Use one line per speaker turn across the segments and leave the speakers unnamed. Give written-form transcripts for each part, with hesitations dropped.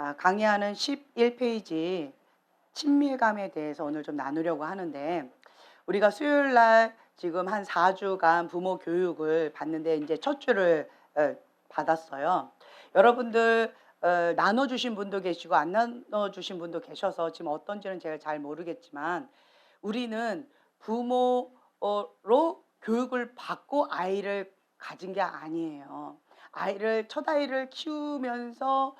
자, 강의하는 11페이지 친밀감에 대해서 오늘 좀 나누려고 하는데, 우리가 수요일 날 지금 한 4주간 부모 교육을 받는데 이제 첫 주를 받았어요. 여러분들 나눠주신 분도 계시고 안 나눠주신 분도 계셔서 지금 어떤지는 제가 잘 모르겠지만, 우리는 부모로 교육을 받고 아이를 가진 게 아니에요. 첫 아이를 키우면서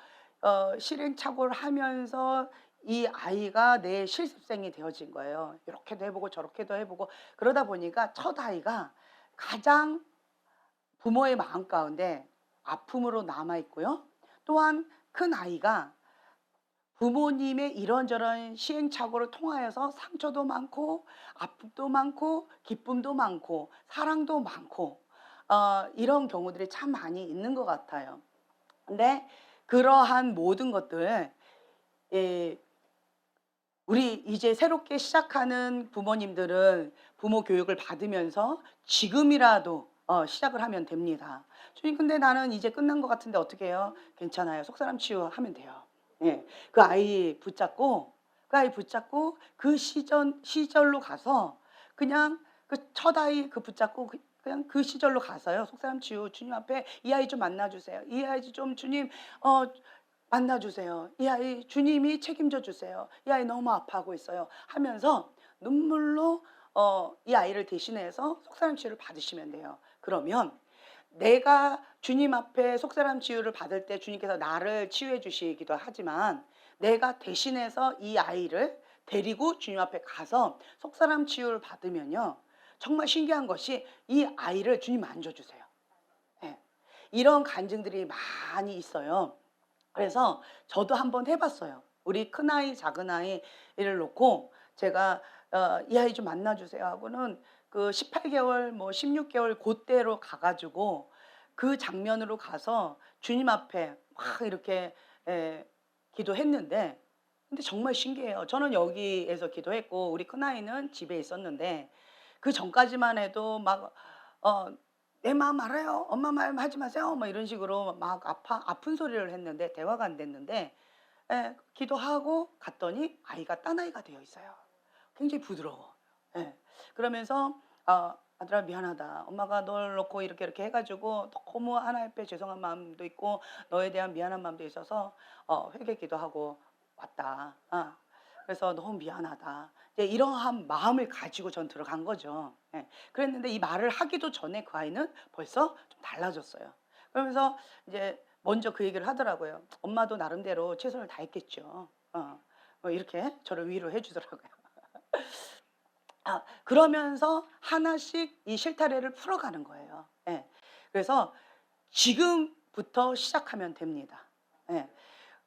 실행착오를 하면서 이 아이가 내 실습생이 되어진 거예요. 이렇게도 해보고 저렇게도 해보고 그러다 보니까 첫 아이가 가장 부모의 마음 가운데 아픔으로 남아 있고요. 또한 큰 아이가 부모님의 이런저런 시행착오를 통하여서 상처도 많고 아픔도 많고 기쁨도 많고 사랑도 많고 이런 경우들이 참 많이 있는 것 같아요. 근데 그러한 모든 것들, 예, 우리 이제 새롭게 시작하는 부모님들은 부모 교육을 받으면서 지금이라도 시작을 하면 됩니다. 주님, 근데 나는 이제 끝난 것 같은데 어떻게 해요? 괜찮아요. 속사람 치유하면 돼요. 예, 그 아이 붙잡고 그 시절로 가서 그냥 그 첫 아이 붙잡고 그냥 그 시절로 가서요. 속사람 치유 주님 앞에 이 아이 좀 만나주세요. 이 아이 좀 주님 어 만나주세요. 이 아이 주님이 책임져 주세요. 이 아이 너무 아파하고 있어요. 하면서 눈물로 이 아이를 대신해서 속사람 치유를 받으시면 돼요. 그러면 내가 주님 앞에 속사람 치유를 받을 때 주님께서 나를 치유해 주시기도 하지만, 내가 대신해서 이 아이를 데리고 주님 앞에 가서 속사람 치유를 받으면요, 정말 신기한 것이 이 아이를 주님 만져주세요. 예. 이런 간증들이 많이 있어요. 그래서 저도 한번 해봤어요. 우리 큰아이 작은아이를 놓고 제가 이 아이 좀 만나주세요 하고는 그 18개월 뭐 16개월 그때로 가가지고 그 장면으로 가서 주님 앞에 막 이렇게 기도했는데, 근데 정말 신기해요. 저는 여기에서 기도했고 우리 큰아이는 집에 있었는데, 그 전까지만 해도 막 내 마음 알아요. 엄마 말 하지 마세요. 뭐 이런 식으로 막 아픈 소리를 했는데 대화가 안 됐는데, 기도하고 갔더니 아이가 딴 아이가 되어 있어요. 굉장히 부드러워. 예. 그러면서 아들아 미안하다. 엄마가 널 놓고 이렇게 이렇게 해가지고 너무 하나님 앞에 죄송한 마음도 있고 너에 대한 미안한 마음도 있어서 회개 기도하고 왔다. 그래서 너무 미안하다. 이제 이러한 마음을 가지고 전 들어간 거죠. 예. 그랬는데 이 말을 하기도 전에 그 아이는 벌써 좀 달라졌어요. 그러면서 이제 먼저 그 얘기를 하더라고요. 엄마도 나름대로 최선을 다했겠죠. 뭐 이렇게 저를 위로해 주더라고요. 그러면서 하나씩 이 실타래를 풀어가는 거예요. 예. 그래서 지금부터 시작하면 됩니다. 예.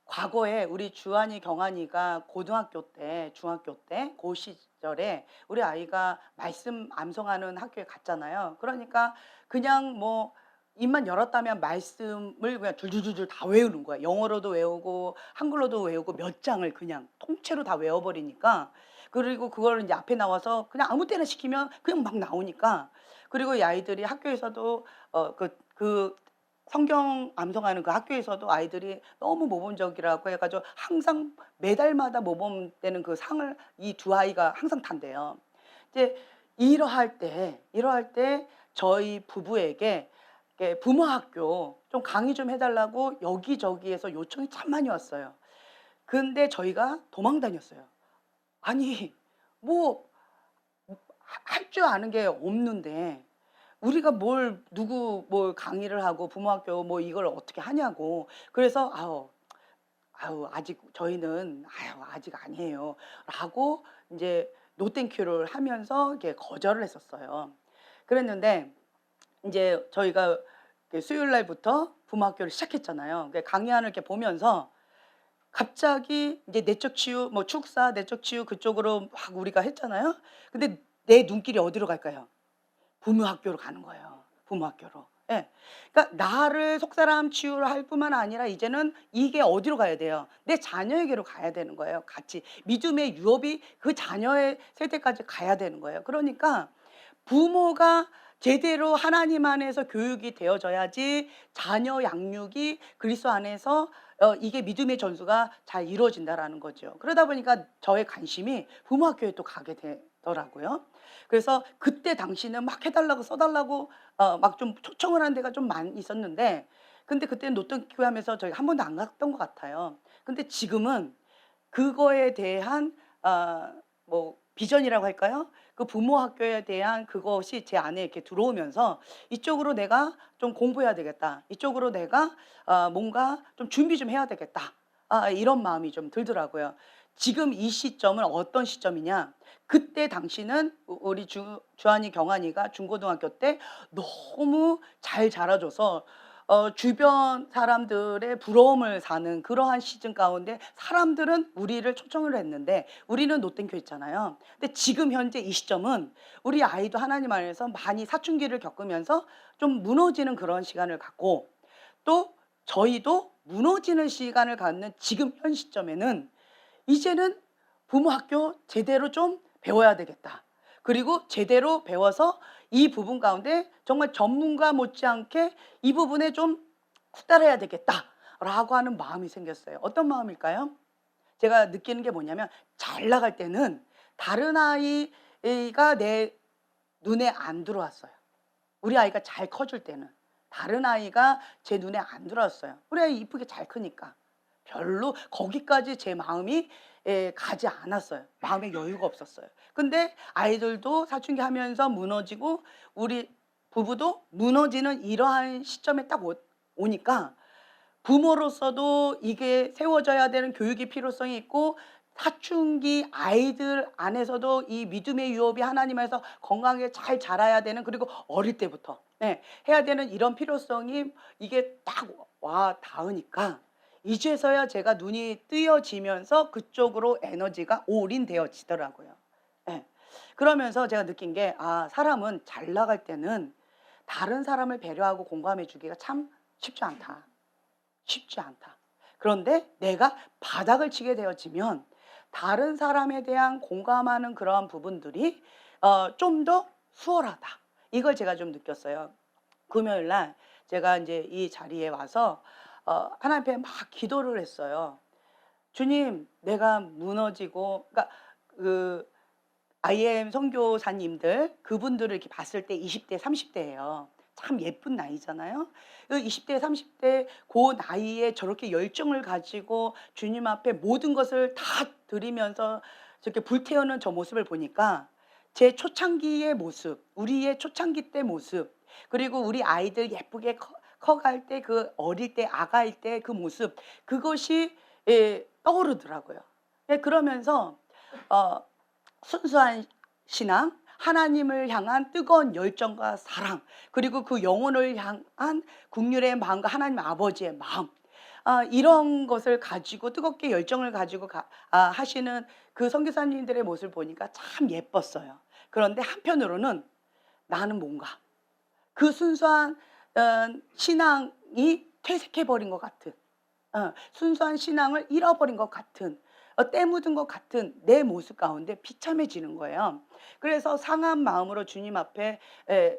과거에 우리 주한이 경한이가 고등학교 때 중학교 때 그 시절에 우리 아이가 말씀 암송하는 학교에 갔잖아요. 그러니까 그냥 뭐 입만 열었다면 말씀을 그냥 줄줄줄줄 다 외우는 거야. 영어로도 외우고 한글로도 외우고 몇 장을 그냥 통째로 다 외워버리니까, 그리고 그걸 이제 앞에 나와서 그냥 아무 때나 시키면 그냥 막 나오니까, 그리고 이 아이들이 학교에서도 그 성경 암송하는 그 학교에서도 아이들이 너무 모범적이라고 해가지고 항상 매달마다 모범되는 그 상을 이 두 아이가 항상 탄대요. 이제 이러할 때 저희 부부에게 이렇게 부모 학교 좀 강의 좀 해달라고 여기저기에서 요청이 참 많이 왔어요. 근데 저희가 도망 다녔어요. 아니, 뭐 할 줄 아는 게 없는데 우리가 뭘 강의를 하고 부모학교 뭐 이걸 어떻게 하냐고. 그래서 아직 저희는 아직 아니에요라고 이제 노 땡큐를 하면서 이렇게 거절을 했었어요. 그랬는데 이제 저희가 수요일 날부터 부모학교를 시작했잖아요. 강의안을 이렇게 보면서 갑자기 이제 내적 치유, 뭐 축사, 내적 치유 그쪽으로 막 우리가 했잖아요. 근데 내 눈길이 어디로 갈까요? 부모 학교로 가는 거예요. 부모 학교로. 예. 그러니까 나를 속사람 치유를 할 뿐만 아니라 이제는 이게 어디로 가야 돼요? 내 자녀에게로 가야 되는 거예요. 같이 믿음의 유업이 그 자녀의 세대까지 가야 되는 거예요. 그러니까 부모가 제대로 하나님 안에서 교육이 되어져야지 자녀 양육이 그리스도 안에서 이게 믿음의 전수가 잘 이루어진다라는 거죠. 그러다 보니까 저의 관심이 부모 학교에 또 가게 되더라고요. 그래서 그때 당시는 막 해 달라고 써 달라고 막 좀 초청을 한 데가 좀 많이 있었는데, 근데 그때는 노턴 교회 하면서 저희가 한 번도 안 갔던 것 같아요. 근데 지금은 그거에 대한 뭐 비전이라고 할까요? 그 부모 학교에 대한 그것이 제 안에 이렇게 들어오면서 '이쪽으로 내가 좀 공부해야 되겠다. 이쪽으로 내가 뭔가 좀 준비 좀 해야 되겠다.' 이런 마음이 좀 들더라고요. 지금 이 시점은 어떤 시점이냐? 그때 당시는 우리 주한이 경한이가 중고등학교 때 너무 잘 자라줘서 주변 사람들의 부러움을 사는 그러한 시즌 가운데 사람들은 우리를 초청을 했는데 우리는 노땡큐 했잖아요. 근데 지금 현재 이 시점은 우리 아이도 하나님 안에서 많이 사춘기를 겪으면서 좀 무너지는 그런 시간을 갖고, 또 저희도 무너지는 시간을 갖는 지금 현 시점에는 이제는 부모 학교 제대로 좀 배워야 되겠다. 그리고 제대로 배워서 이 부분 가운데 정말 전문가 못지않게 이 부분에 좀 숙달해야 되겠다라고 하는 마음이 생겼어요. 어떤 마음일까요? 제가 느끼는 게 뭐냐면, 잘 나갈 때는 다른 아이가 내 눈에 안 들어왔어요. 우리 아이가 잘 커질 때는 다른 아이가 제 눈에 안 들어왔어요. 우리 아이 이쁘게 잘 크니까. 별로 거기까지 제 마음이 가지 않았어요. 마음에 여유가 없었어요. 근데 아이들도 사춘기 하면서 무너지고 우리 부부도 무너지는 이러한 시점에 딱 오니까 부모로서도 이게 세워져야 되는 교육의 필요성이 있고, 사춘기 아이들 안에서도 이 믿음의 유업이 하나님 안에서 건강하게 잘 자라야 되는, 그리고 어릴 때부터 해야 되는 이런 필요성이 이게 딱 와 닿으니까 이제서야 제가 눈이 뜨여지면서 그쪽으로 에너지가 올인되어지더라고요. 예. 그러면서 제가 느낀 게, 사람은 잘 나갈 때는 다른 사람을 배려하고 공감해 주기가 참 쉽지 않다. 쉽지 않다. 그런데 내가 바닥을 치게 되어지면 다른 사람에 대한 공감하는 그러한 부분들이 좀 더 수월하다. 이걸 제가 좀 느꼈어요. 금요일 날 제가 이제 이 자리에 와서 하나님 앞에 막 기도를 했어요. 주님, 내가 무너지고, 그러니까 그 IM 선교사님들 그분들을 이렇게 봤을 때 20대, 30대예요. 참 예쁜 나이잖아요. 그 20대, 30대 그 나이에 저렇게 열정을 가지고 주님 앞에 모든 것을 다 드리면서 저렇게 불태우는 저 모습을 보니까 제 초창기의 모습, 우리의 초창기 때 모습, 그리고 우리 아이들 예쁘게 커갈 때, 그 어릴 때 아가일 때 그 모습, 그것이 떠오르더라고요. 그러면서 어 순수한 신앙, 하나님을 향한 뜨거운 열정과 사랑, 그리고 그 영혼을 향한 국률의 마음과 하나님 아버지의 마음, 이런 것을 가지고 뜨겁게 열정을 가지고 하시는 그 선교사님들의 모습을 보니까 참 예뻤어요. 그런데 한편으로는 나는 뭔가 그 순수한 신앙이 퇴색해 버린 것 같은, 순수한 신앙을 잃어버린 것 같은, 때 묻은 것 같은 내 모습 가운데 비참해지는 거예요. 그래서 상한 마음으로 주님 앞에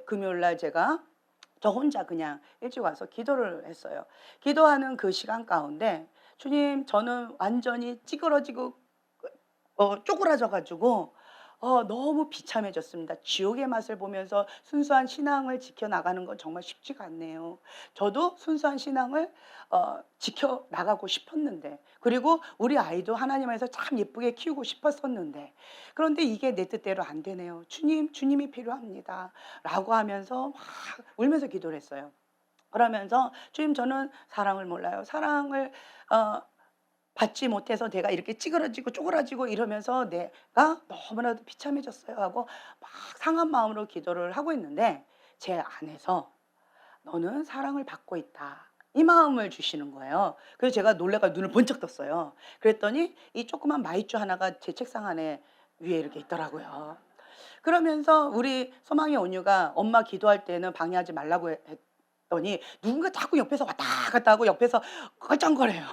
금요일 날 제가 저 혼자 그냥 일찍 와서 기도를 했어요. 기도하는 그 시간 가운데, 주님, 저는 완전히 찌그러지고 쪼그라져 가지고 너무 비참해졌습니다. 지옥의 맛을 보면서 순수한 신앙을 지켜나가는 건 정말 쉽지가 않네요. 저도 순수한 신앙을 지켜나가고 싶었는데, 그리고 우리 아이도 하나님 안에서 참 예쁘게 키우고 싶었었는데, 그런데 이게 내 뜻대로 안 되네요. 주님, 주님이 필요합니다. 라고 하면서 막 울면서 기도를 했어요. 그러면서 주님, 저는 사랑을 몰라요. 사랑을 어 받지 못해서 내가 이렇게 찌그러지고 쪼그라지고 이러면서 내가 너무나도 비참해졌어요 하고 막 상한 마음으로 기도를 하고 있는데, 제 안에서 너는 사랑을 받고 있다, 이 마음을 주시는 거예요. 그래서 제가 놀라가 눈을 번쩍 떴어요. 그랬더니 이 조그만 마이쮸 하나가 제 책상 안에 위에 이렇게 있더라고요. 그러면서 우리 소망의 온유가 엄마 기도할 때는 방해하지 말라고 봤더니 누군가 자꾸 옆에서 왔다 갔다 하고 옆에서 껄쩡거려요.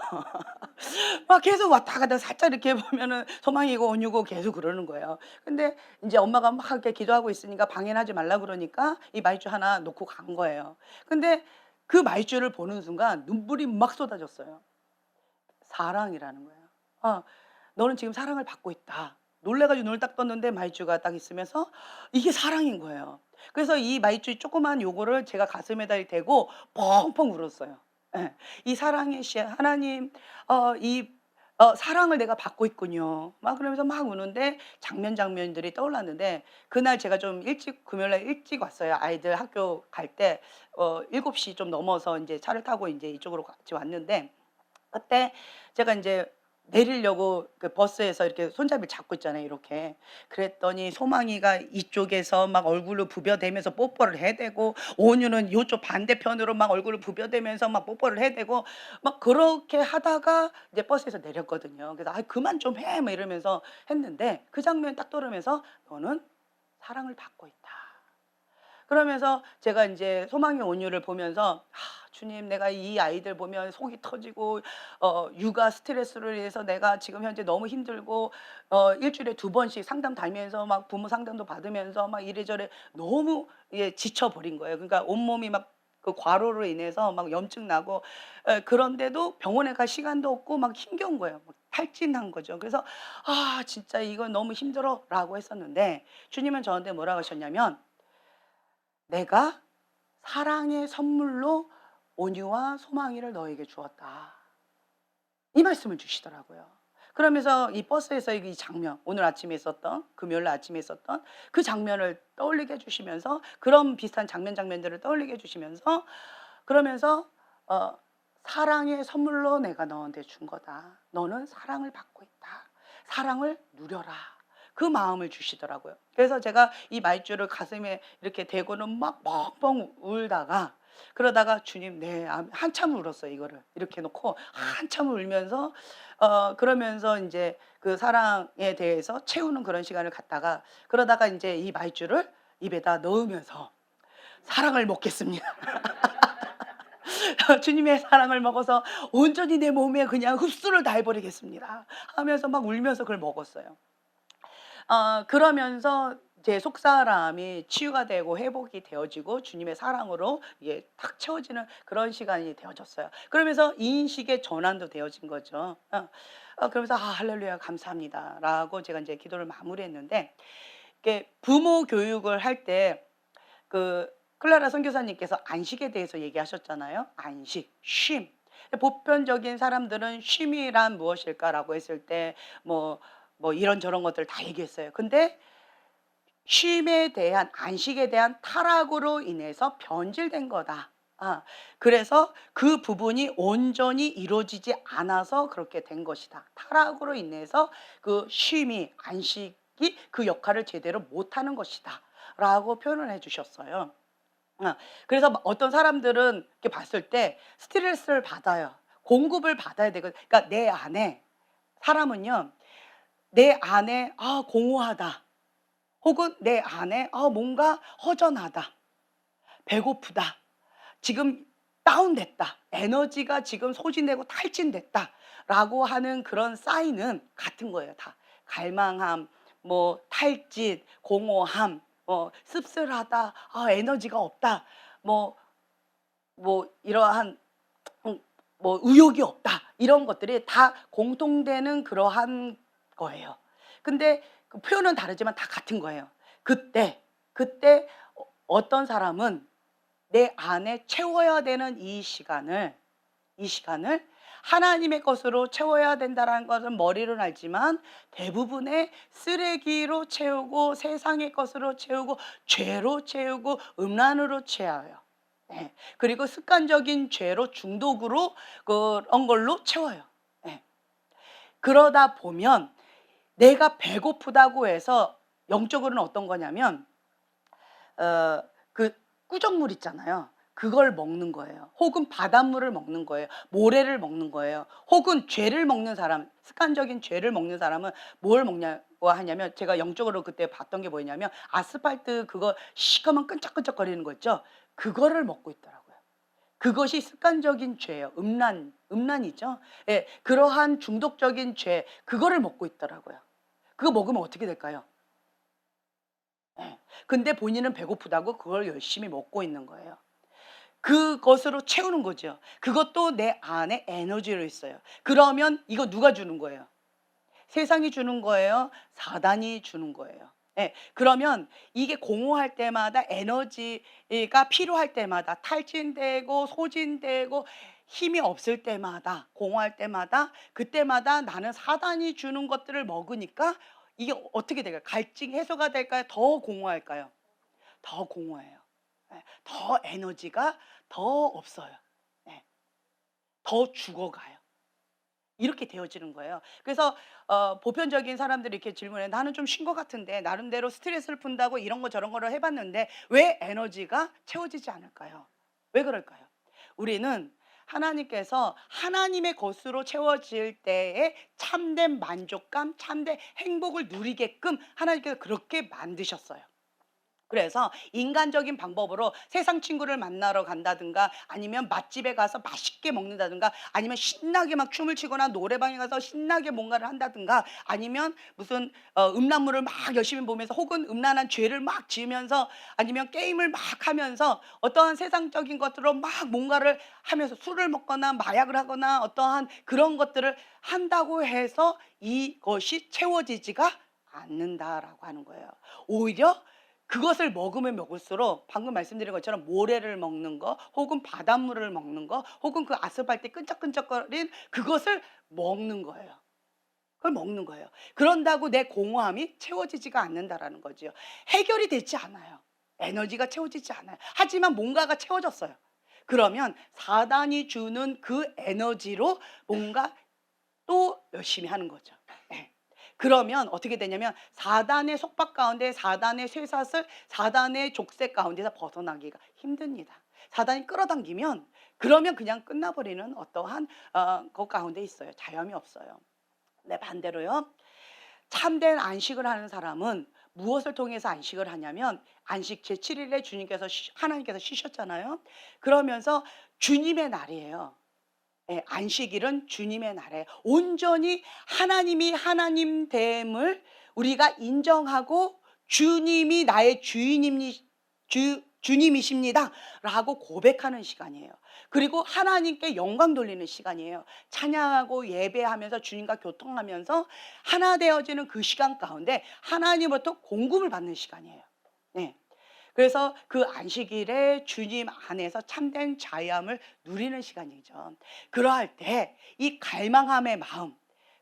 막 계속 왔다 갔다 살짝 이렇게 보면은 소망이고 온유고 계속 그러는 거예요. 근데 인제 엄마가 막 이렇게 기도하고 있으니까 방해하지 말라 그러니까 이 말주 하나 놓고 간 거예요. 근데 그 말주를 보는 순간 눈물이 막 쏟아졌어요. 사랑이라는 거예요. 어. "너는 지금 사랑을 받고 있다." 놀래 가지고 눈을 딱 떴는데 말주가 딱 있으면서 이게 사랑인 거예요. 그래서 이 말주 조그만 요거를 제가 가슴에다 대고 펑펑 울었어요. 예. 이 사랑의 씨 하나님 이 사랑을 내가 받고 있군요. 막 그러면서 막 우는데 장면들이 떠올랐는데 그날 제가 좀 일찍 금요일 날 일찍 왔어요. 아이들 학교 갈 때 7시 좀 넘어서 인제 차를 타고 인제 이쪽으로 같이 왔는데 그때 제가 인제 내리려고 그 버스에서 이렇게 손잡이를 잡고 있잖아요 이렇게. 그랬더니 소망이가 이쪽에서 막 얼굴을 부벼대면서 뽀뽀를 해대고 온유는 요쪽 반대편으로 막 얼굴을 부벼대면서 막 뽀뽀를 해대고 막 그렇게 하다가 이제 버스에서 내렸거든요. 그래서 "아이 그만 좀 해." 막 이러면서 했는데 그 장면이 딱 떠오르면서 "너는 사랑을 받고 있다." 그러면서 제가 인제 소망의 온유를 보면서 '아 주님 내가 이 아이들 보면 속이 터지고 육아 스트레스로 인해서 내가 지금 현재 너무 힘들고 일 주일에 2번씩 상담 다니면서 막 부모 상담도 받으면서 막 이래저래 너무 지쳐 버린 거예요. 그러니까 온몸이 막 그 과로로 인해서 막 염증 나고 그런데도 병원에 갈 시간도 없고 막 힘겨운 거예요. 막 탈진한 거죠. 그래서 '아 진짜 이건 너무 힘들어.'라고 했었는데 주님은 저한테 뭐라고 하셨냐면 "내가 사랑의 선물로 온유와 소망이를 너에게 주었다." 이 말씀을 주시더라고요. 그러면서 이 버스에서 이 장면, 오늘 아침에 있었던 금요일 날 아침에 있었던 그 장면을 떠올리게 해 주시면서 그런 비슷한 장면들을 떠올리게 해 주시면서 그러면서 "사랑의 선물로 내가 너한테 준 거다. 너는 사랑을 받고 있다. 사랑을 누려라." 그 마음을 주시더라고요. 그래서 제가 이 말주를 가슴에 이렇게 대고는 막 뻥뻥 울다가 그러다가 "주님 네." 한참을 울었어요 이거를. 이렇게 놓고 한참을 울면서 그러면서 인제 그 사랑에 대해서 채우는 그런 시간을 갖다가 그러다가 인제 이 말주를 입에다 넣으면서 "사랑을 먹겠습니다." 주님의 사랑을 먹어서 온전히 내 몸에 그냥 흡수를 다 해 버리겠습니다 하면서 막 울면서 그걸 먹었어요. 그러면서 제 속사람이 치유가 되고 회복이 되어지고 주님의 사랑으로 이게 탁 채워지는 그런 시간이 되어졌어요. 그러면서 인식의 전환도 되어진 거죠. 그러면서 '아 할렐루야 감사합니다.'라고 제가 인제 기도를 마무리했는데 이게 부모 교육을 할 때 그 클라라 선교사님께서 안식에 대해서 얘기하셨잖아요. 안식, 쉼. 보편적인 사람들은 "쉼이란 무엇일까?"라고 했을 때 뭐 이런저런 것들을 다 얘기했어요. 근데 쉼에 대한 안식에 대한 타락으로 인해서 변질된 거다. 그래서 그 부분이 온전히 이루어지지 않아서 그렇게 된 것이다. 타락으로 인해서 그 쉼이 안식이 그 역할을 제대로 못하는 것이다라고 표현을 해 주셨어요. 그래서 막 어떤 사람들은 이렇게 봤을 때 스트레스를 받아요. 공급을 받아야 되거든. 그러니까 내 안에 사람은요. 내 안에 '아 공허하다.' 혹은 내 안에 '아 뭔가 허전하다. 배고프다. 지금 다운됐다. 에너지가 지금 소진되고 탈진됐다.'라고 하는 그런 사인은 같은 거예요 다. 갈망함, 뭐 탈진, 공허함, 씁쓸하다, '아 에너지가 없다.' 뭐 이러한 의욕이 없다. 이런 것들이 다 공통되는 그러한 거예요. 근데 그 표현은 다르지만 다 같은 거예요. 그때 어떤 사람은 내 안에 채워야 되는 이 시간을 하나님의 것으로 채워야 된다라는 것은 머리로는 알지만 대부분의 쓰레기로 채우고 세상의 것으로 채우고 죄로 채우고 음란으로 채워요. 예. 그리고 습관적인 죄로 중독으로 그런 걸로 채워요. 예. 그러다 보면 내가 배고프다고 해서 영적으로는 어떤 거냐면 그 꾸정물 있잖아요. 그걸 먹는 거예요. 혹은 바닷물을 먹는 거예요. 모래를 먹는 거예요. 혹은 죄를 먹는 사람, 습관적인 죄를 먹는 사람은 뭘 먹냐고 하냐면 제가 영적으로 그때 봤던 게 뭐였냐면 아스팔트 그거 시커먼 끈적끈적거리는 거 있죠. 그거를 먹고 있더라고요. 그것이 습관적인 죄예요. 음란이죠. 예, 그러한 중독적인 죄, 그거를 먹고 있더라고요. 그거 먹으면 어떻게 될까요? 예. 근데 본인은 배고프다고 그걸 열심히 먹고 있는 거예요. 그것으로 채우는 거죠. 그것도 내 안에 에너지로 있어요. 그러면 이거 누가 주는 거예요? 세상이 주는 거예요? 사단이 주는 거예요? 예. 그러면 이게 공허할 때마다 에너지가 필요할 때마다 탈진되고 소진되고 힘이 없을 때마다 공허할 때마다 그때마다 나는 사단이 주는 것들을 먹으니까 이게 어떻게 될까요? 갈증 해소가 될까요? 더 공허할까요? 더 공허해요. 예. 더 에너지가 더 없어요. 예. 더 죽어가요. 이렇게 되어지는 거예요. 그래서 보편적인 사람들이 이렇게 질문해, 나는 좀 쉰 것 같은데 나름대로 스트레스를 푼다고 이런 거 저런 거를 해봤는데 왜 에너지가 채워지지 않을까요? 왜 그럴까요? 우리는 하나님께서 하나님의 것으로 채워질 때에 참된 만족감, 참된 행복을 누리게끔 하나님께서 그렇게 만드셨어요. 그래서 인간적인 방법으로 세상 친구를 만나러 간다든가 아니면 맛집에 가서 맛있게 먹는다든가 아니면 신나게 막 춤을 추거나 노래방에 가서 신나게 뭔가를 한다든가 아니면 무슨 음란물을 막 열심히 보면서 혹은 음란한 죄를 막 지으면서 아니면 게임을 막 하면서 어떠한 세상적인 것들로 막 뭔가를 하면서 술을 먹거나 마약을 하거나 어떠한 그런 것들을 한다고 해서 이것이 채워지지가 않는다라고 하는 거예요. 오히려 그것을 먹으면 먹을수록 방금 말씀드린 것처럼 모래를 먹는 거 혹은 바닷물을 먹는 거 혹은 그 아스팔트 끈적끈적거린 그것을 먹는 거예요. 그걸 먹는 거예요. 그런다고 내 공허함이 채워지지가 않는다라는 거죠. 해결이 되지 않아요. 에너지가 채워지지 않아요. 하지만 뭔가가 채워졌어요. 그러면 사단이 주는 그 에너지로 뭔가 또 열심히 하는 거죠. 예. 그러면 어떻게 되냐면 사단의 속박 가운데 사단의 쇠사슬, 사단의 족쇄 가운데서 벗어나기가 힘듭니다. 사단이 끌어당기면 그러면 그냥 끝나버리는 어떠한 것 가운데 있어요. 자염이 없어요. 네, 반대로요. 참된 안식을 하는 사람은 무엇을 통해서 안식을 하냐면 안식 제7일에 주님께서 하나님께서 쉬셨잖아요. 그러면서 주님의 날이에요. 예, 안식일은 주님의 날에 온전히 하나님이 하나님 됨을 우리가 인정하고 주님이 나의 주님이십니다 라고 고백하는 시간이에요. 그리고 하나님께 영광 돌리는 시간이에요. 찬양하고 예배하면서 주님과 교통하면서 하나 되어지는 그 시간 가운데 하나님으로부터 공급을 받는 시간이에요. 네. 그래서 그 안식일에 주님 안에서 참된 자유함을 누리는 시간이죠. 그러할 때 이 갈망함의 마음,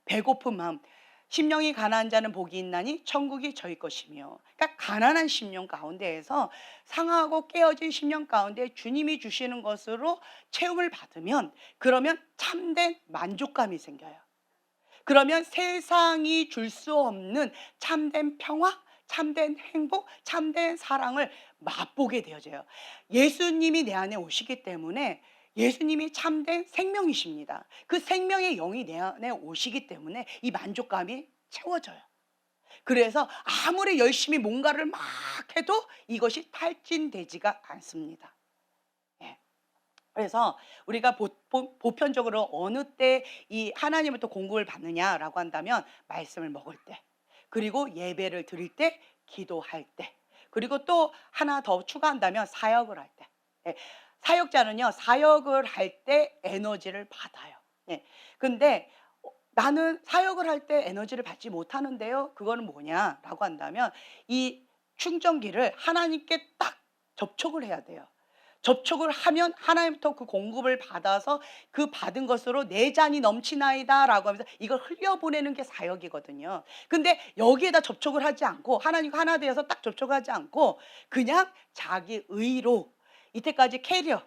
배고픈 마음, 심령이 가난한 자는 복이 있나니 천국이 저희 것이며, 그러니까 가난한 심령 가운데에서 상하고 깨어진 심령 가운데 주님이 주시는 것으로 채움을 받으면 그러면 참된 만족감이 생겨요. 그러면 세상이 줄 수 없는 참된 평화, 참된 행복, 참된 사랑을 맛보게 되어져요. 예수님이 내 안에 오시기 때문에 예수님이 참된 생명이십니다. 그 생명의 영이 내 안에 오시기 때문에 이 만족감이 채워져요. 그래서 아무리 열심히 뭔가를 막 해도 이것이 탈진되지가 않습니다. 예. 그래서 우리가 보편적으로 어느 때 이 하나님부터 공급을 받느냐라고 한다면 말씀을 먹을 때, 그리고 예배를 드릴 때, 기도할 때, 그리고 또 하나 더 추가한다면 사역을 할 때. 예, 사역자는요 사역을 할 때 에너지를 받아요. 예, 근데 나는 사역을 할 때 에너지를 받지 못하는데요, 그거는 뭐냐라고 한다면 이 충전기를 하나님께 딱 접촉을 해야 돼요. 접촉을 하면 하나님부터 그 공급을 받아서 그 받은 것으로 내 잔이 넘치나이다라고 하면서 이걸 흘려보내는 게 사역이거든요. 근데 여기에다 접촉을 하지 않고 하나님과 하나 되어서 딱 접촉하지 않고 그냥 자기 의로 이때까지 캐리어,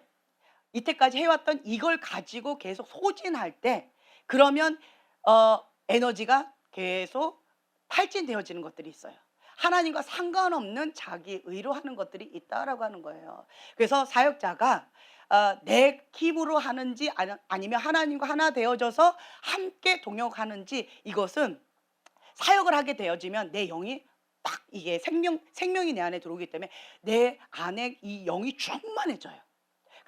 이때까지 해왔던 이걸 가지고 계속 소진할 때 그러면 에너지가 계속 탈진되어지는 것들이 있어요. 하나님과 상관없는 자기 의로 하는 것들이 있다라고 하는 거예요. 그래서 사역자가 내 힘으로 하는지 아니면 하나님과 하나 되어져서 함께 동역하는지, 이것은 사역을 하게 되어지면 내 영이 딱 이게 생명이 내 안에 들어오기 때문에 내 안에 이 영이 충만해져요.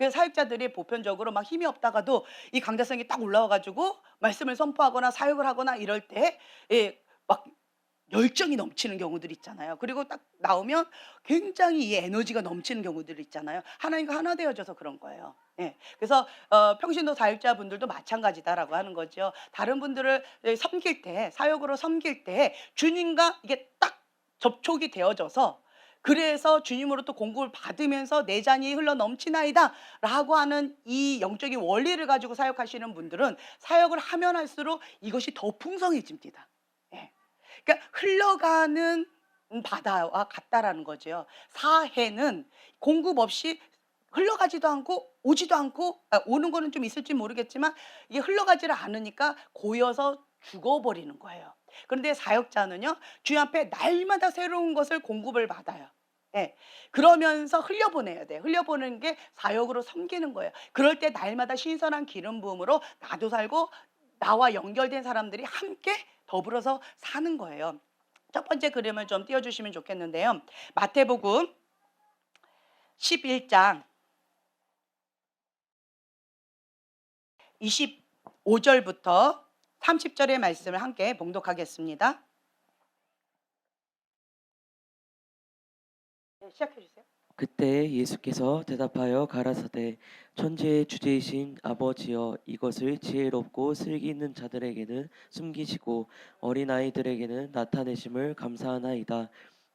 그래서 사역자들이 보편적으로 막 힘이 없다가도 이 강자성이 딱 올라와 가지고 말씀을 선포하거나 사역을 하거나 이럴 때 막 열정이 넘치는 경우들 있잖아요. 그리고 딱 나오면 굉장히 이 에너지가 넘치는 경우들 있잖아요. 하나님과 하나 되어져서 그런 거예요. 예. 그래서 평신도 사역자분들도 마찬가지다라고 하는 거죠. 다른 분들을 섬길 때, 사역으로 섬길 때 주님과 이게 딱 접촉이 되어져서, 그래서 주님으로 또 공급을 받으면서 내 잔이 흘러 넘치나이다라고 하는 이 영적인 원리를 가지고 사역하시는 분들은 사역을 하면 할수록 이것이 더 풍성해집니다. 예. 그러니까 흘러가는 바다와 같다라는 거죠. 사해는 공급 없이 흘러가지도 않고 오지도 않고, 오는 거는 좀 있을지 모르겠지만 이게 흘러가지를 않으니까 고여서 죽어버리는 거예요. 그런데 사역자는요, 주님 앞에 날마다 새로운 것을 공급을 받아요. 예. 그러면서 흘려보내야 돼요. 흘려보내는 게 사역으로 섬기는 거예요. 그럴 때 날마다 신선한 기름 부음으로 나도 살고 나와 연결된 사람들이 함께 더불어서 사는 거예요. 첫 번째 그림을 좀 띄워주시면 좋겠는데요. 마태복음 11장 25절부터 30절의 말씀을 함께 봉독하겠습니다. 네, 시작해 주세요.
그때 예수께서 대답하여 가라사대 천지의 주제이신 아버지여 이것을 지혜롭고 슬기 있는 자들에게는 숨기시고 어린아이들에게는 나타내심을 감사하나이다.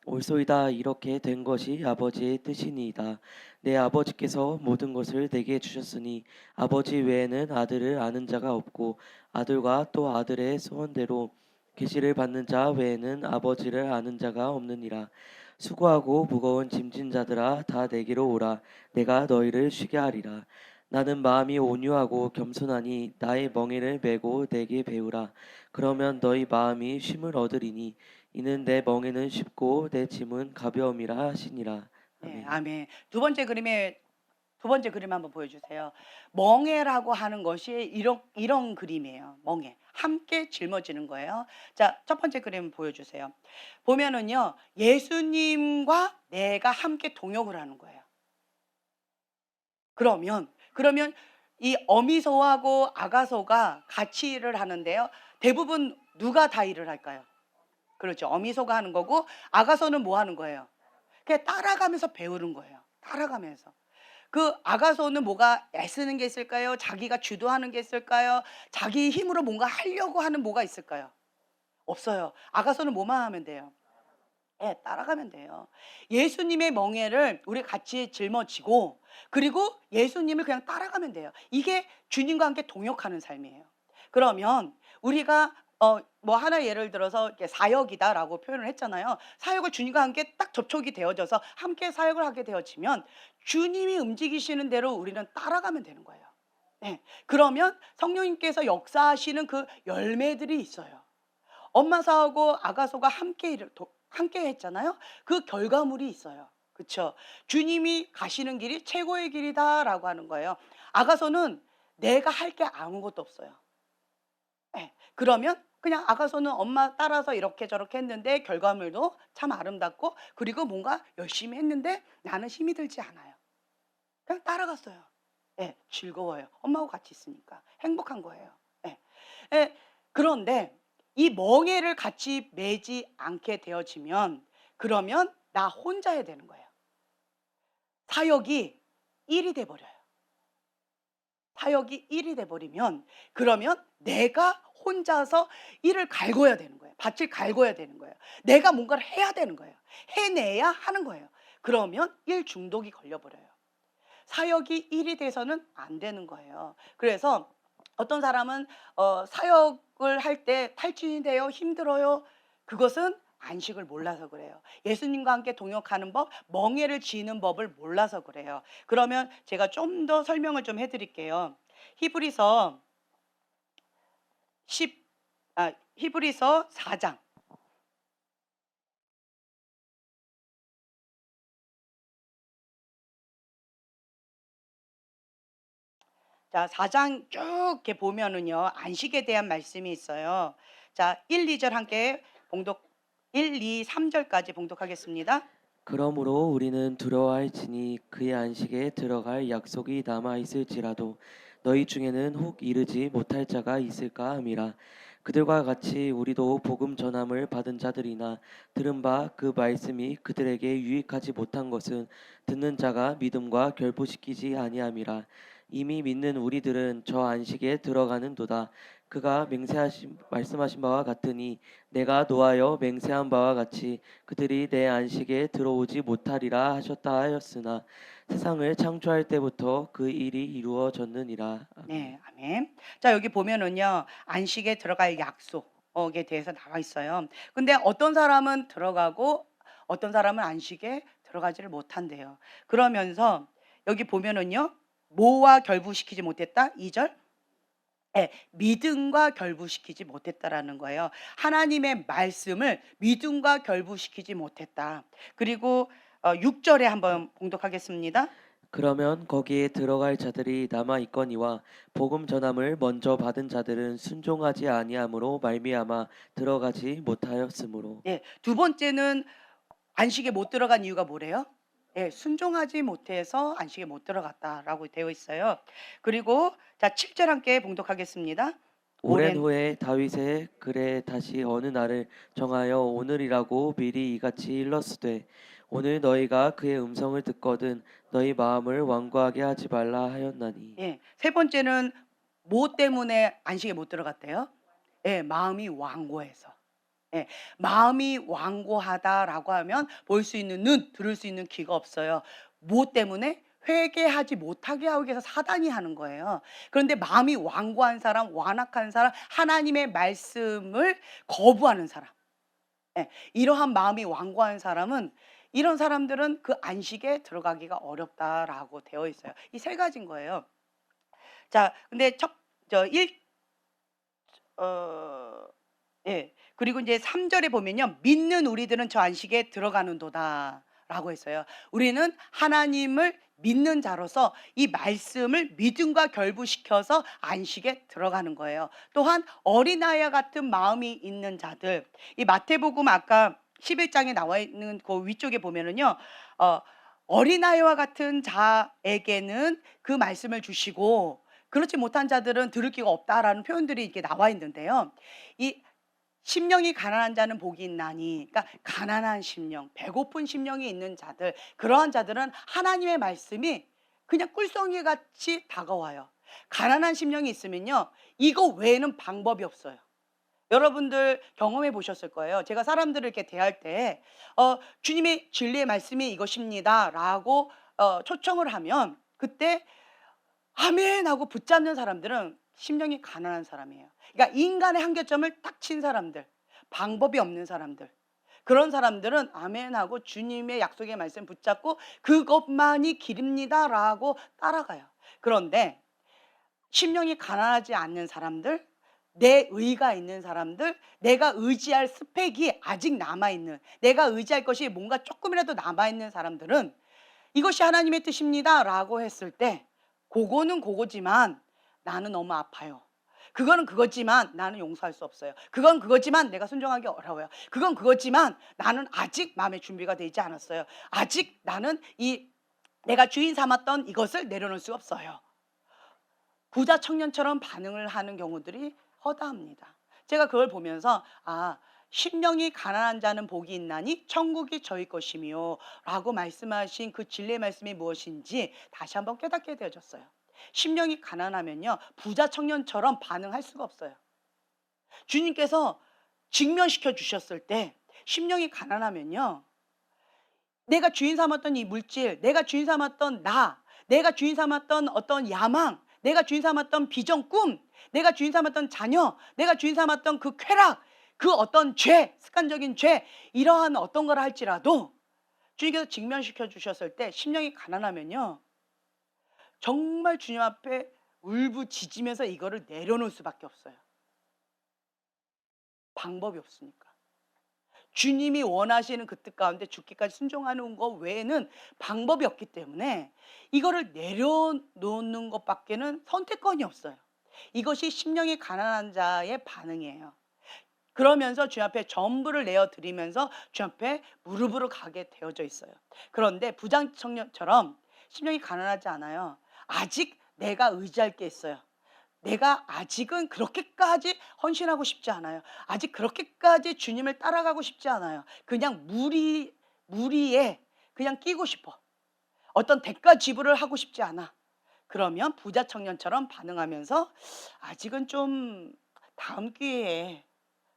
옳소이다. 이렇게 된 것이 아버지의 뜻이니이다. 내 아버지께서 모든 것을 내게 주셨으니 아버지 외에는 아들을 아는 자가 없고 아들과 또 아들의 소원대로 계시를 받는 자 외에는 아버지를 아는 자가 없느니라. 수고하고 무거운 짐진 자들아 다 내게로 오라. 내가 너희를 쉬게 하리라. 나는 마음이 온유하고 겸손하니 나의 멍에를 메고 내게 배우라. 그러면 너희 마음이 쉼을 얻으리니 이는 내 멍에는 쉽고 내 짐은 가벼움이라 하시니라.
네,
아멘.
아멘. 두 번째 그림 한번 보여주세요. 멍에라고 하는 것이 이런 그림이에요. 멍에. 함께 짊어지는 거예요. 자, 첫 번째 그림 보여주세요. 보면은요, 예수님과 내가 함께 동역을 하는 거예요. 그러면 이 어미소하고 아가소가 같이 일을 하는데요. 대부분 누가 다 일을 할까요? 그렇죠. 어미소가 하는 거고 아가소는 뭐 하는 거예요? 그냥 따라가면서 배우는 거예요. 따라가면서. 그 아가소는 뭐가 애쓰는 게 있을까요? 자기가 주도하는 게 있을까요? 자기 힘으로 뭔가 하려고 하는 뭐가 있을까요? 없어요. 아가소는 뭐만 하면 돼요? 예, 따라가면 돼요. 예수님의 멍에를 우리 같이 짊어지고, 그리고 예수님을 그냥 따라가면 돼요. 이게 주님과 함께 동역하는 삶이에요. 그러면 우리가 뭐 하나 예를 들어서 이렇게 사역이다라고 표현을 했잖아요. 사역을 주님과 함께 딱 접촉이 되어져서 함께 사역을 하게 되어지면 주님이 움직이시는 대로 우리는 따라가면 되는 거예요. 네. 그러면 성령님께서 역사하시는 그 열매들이 있어요. 엄마사하고 아가소가 함께 했잖아요. 그 결과물이 있어요. 그렇죠? 주님이 가시는 길이 최고의 길이다라고 하는 거예요. 아가소는 내가 할 게 아무것도 없어요. 예. 그러면 그냥 아가소는 엄마 따라서 이렇게 저렇게 했는데 결과물도 참 아름답고, 그리고 뭔가 열심히 했는데 나는 힘이 들지 않아요. 그냥 따라갔어요. 예. 즐거워요. 엄마하고 같이 있으니까 행복한 거예요. 예. 예. 그런데 이 멍에를 같이 매지 않게 되어지면, 그러면 나 혼자 해야 되는 거예요. 사역이 일이 돼 버려요. 사역이 일이 돼 버리면, 그러면 내가 혼자서 일을 갈궈야 되는 거예요. 밭을 갈궈야 되는 거예요. 내가 뭔가를 해야 되는 거예요. 해내야 하는 거예요. 그러면 일 중독이 걸려 버려요. 사역이 일이 돼서는 안 되는 거예요. 그래서 어떤 사람은 사역을 할 때 탈진이 돼요, 힘들어요. 그것은 안식을 몰라서 그래요. 예수님과 함께 동역하는 법, 멍에를 지는 법을 몰라서 그래요. 그러면 제가 좀 더 설명을 좀 해드릴게요. 히브리서 10, 히브리서 4장. 자, 4장 쭉 이렇게 보면은요, 안식에 대한 말씀이 있어요. 자, 1, 2절 함께 봉독, 1, 2, 3절까지 봉독하겠습니다.
그러므로 우리는 두려워할지니 그의 안식에 들어갈 약속이 남아 있을지라도 너희 중에는 혹 이르지 못할 자가 있을까 함이라. 그들과 같이 우리도 복음 전함을 받은 자들이나 들은 바 그 말씀이 그들에게 유익하지 못한 것은 듣는 자가 믿음과 결부시키지 아니함이라. 이미 믿는 우리들은 저 안식에 들어가는도다. 그가 맹세하신 말씀하신 바와 같으니 내가 노하여 맹세한 바와 같이 그들이 내 안식에 들어오지 못하리라 하셨다 하였으나 세상을 창조할 때부터 그 일이 이루어졌느니라. 아멘.
네, 아멘. 자, 여기 보면은요, 안식에 들어갈 약속에 대해서 나와 있어요. 근데 어떤 사람은 들어가고 어떤 사람은 안식에 들어가지를 못한대요. 그러면서 여기 보면은요, 뭐와 결부시키지 못했다? 2절. 예, 믿음과 결부시키지 못했다라는 거예요. 하나님의 말씀을 믿음과 결부시키지 못했다. 그리고 6절에 한번 봉독하겠습니다.
그러면 거기에 들어갈 자들이 남아 있거니와 복음 전함을 먼저 받은 자들은 순종하지 아니함으로 말미암아 들어가지 못하였으므로.
예, 두 번째는 안식에 못 들어간 이유가 뭐래요? 예, 순종하지 못해서 안식에 못 들어갔다라고 되어 있어요. 그리고 자, 7절 함께 봉독하겠습니다.
오랜
오랜
후에 다윗의 글에 다시 어느 날을 정하여 오늘이라고 미리 이같이 일렀으되 오늘 너희가 그의 음성을 듣거든 너희 마음을 완고하게 하지 말라 하였나니.
예, 세 번째는 뭐 때문에 안식에 못 들어갔대요? 예, 마음이 완고해서. 예, 마음이 완고하다라고 하면 볼 수 있는 눈, 들을 수 있는 귀가 없어요. 무엇 때문에? 회개하지 못하게 하기 위해서 사단이 하는 거예요. 그런데 마음이 완고한 사람, 완악한 사람, 하나님의 말씀을 거부하는 사람. 예, 이러한 마음이 완고한 사람은 이런 사람들은 그 안식에 들어가기가 어렵다라고 되어 있어요. 이 세 가지인 거예요. 자, 근데 저 1, 예. 그리고 이제 3 절에 보면요. "믿는 우리들은 저 안식에 들어가는도다."라고 했어요. 우리는 하나님을 믿는 자로서 이 말씀을 믿음과 결부시켜서 안식에 들어가는 거예요. 또한 어린아이와 같은 마음이 있는 자들. 이 마태복음 아까 11 장에 나와 있는 그 위쪽에 보면은요. 어 어린아이와 같은 자에게는 그 말씀을 주시고 그렇지 못한 자들은 들을 귀가 없다라는 표현들이 이렇게 나와 있는데요. 이 심령이 가난한 자는 복이 있나니, 그러니까 가난한 심령, 배고픈 심령이 있는 자들, 그러한 자들은 하나님의 말씀이 그냥 꿀송이 같이 다가와요. 가난한 심령이 있으면요, 이거 외에는 방법이 없어요. 여러분들 경험해 보셨을 거예요. 제가 사람들을 이렇게 대할 때 주님의 진리의 말씀이 이것입니다라고 초청을 하면 그때 아멘 하고 붙잡는 사람들은 심령이 가난한 사람이에요. 그러니까 인간의 한계점을 딱 친 사람들, 방법이 없는 사람들. 그런 사람들은 아멘 하고 주님의 약속의 말씀 붙잡고 그것만이 길입니다라고 따라가요. 그런데 심령이 가난하지 않는 사람들, 내 의가 있는 사람들, 내가 의지할 스펙이 아직 남아있는, 내가 의지할 것이 뭔가 조금이라도 남아있는 사람들은 이것이 하나님의 뜻입니다라고 했을 때 그거는 그거지만 나는 너무 아파요. 그거는 그거지만 나는 용서할 수 없어요. 그건 그거지만 내가 순종하기 어려워요. 그건 그거지만 나는 아직 마음의 준비가 되지 않았어요. 아직 나는 이 내가 주인 삼았던 이것을 내려놓을 수가 없어요. 부자 청년처럼 반응을 하는 경우들이 허다합니다. 제가 그걸 보면서 심령이 가난한 자는 복이 있나니 천국이 저희 것이며 라고 말씀하신 그 진리의 말씀이 무엇인지 다시 한번 깨닫게 되어졌어요. 심령이 가난하면요, 부자 청년처럼 반응할 수가 없어요. 주님께서 직면시켜 주셨을 때 심령이 가난하면요, 내가 주인 삼았던 이 물질, 내가 주인 삼았던 내가 주인 삼았던 어떤 야망, 내가 주인 삼았던 비전, 꿈, 내가 주인 삼았던 자녀, 내가 주인 삼았던 그 쾌락, 그 어떤 죄, 습관적인 죄, 이러한 어떤 걸 할지라도 주님께서 직면시켜 주셨을 때 심령이 가난하면요, 정말 주님 앞에 울부짖으면서 이거를 내려놓을 수밖에 없어요. 방법이 없으니까. 주님이 원하시는 그 뜻 가운데 죽기까지 순종하는 것 외에는 방법이 없기 때문에 이거를 내려놓는 것밖에는 선택권이 없어요. 이것이 심령이 가난한 자의 반응이에요. 그러면서 주님 앞에 전부를 내어 드리면서 주님 앞에 무릎으로 가게 되어져 있어요. 그런데 부장 청년처럼 심령이 가난하지 않아요. 아직 내가 의지할 게 있어요. 내가 아직은 그렇게까지 헌신하고 싶지 않아요. 아직 그렇게까지 주님을 따라가고 싶지 않아요. 그냥 무리에 그냥 끼고 싶어. 어떤 대가 지불을 하고 싶지 않아. 그러면 부자 청년처럼 반응하면서 아직은 좀 다음 기회에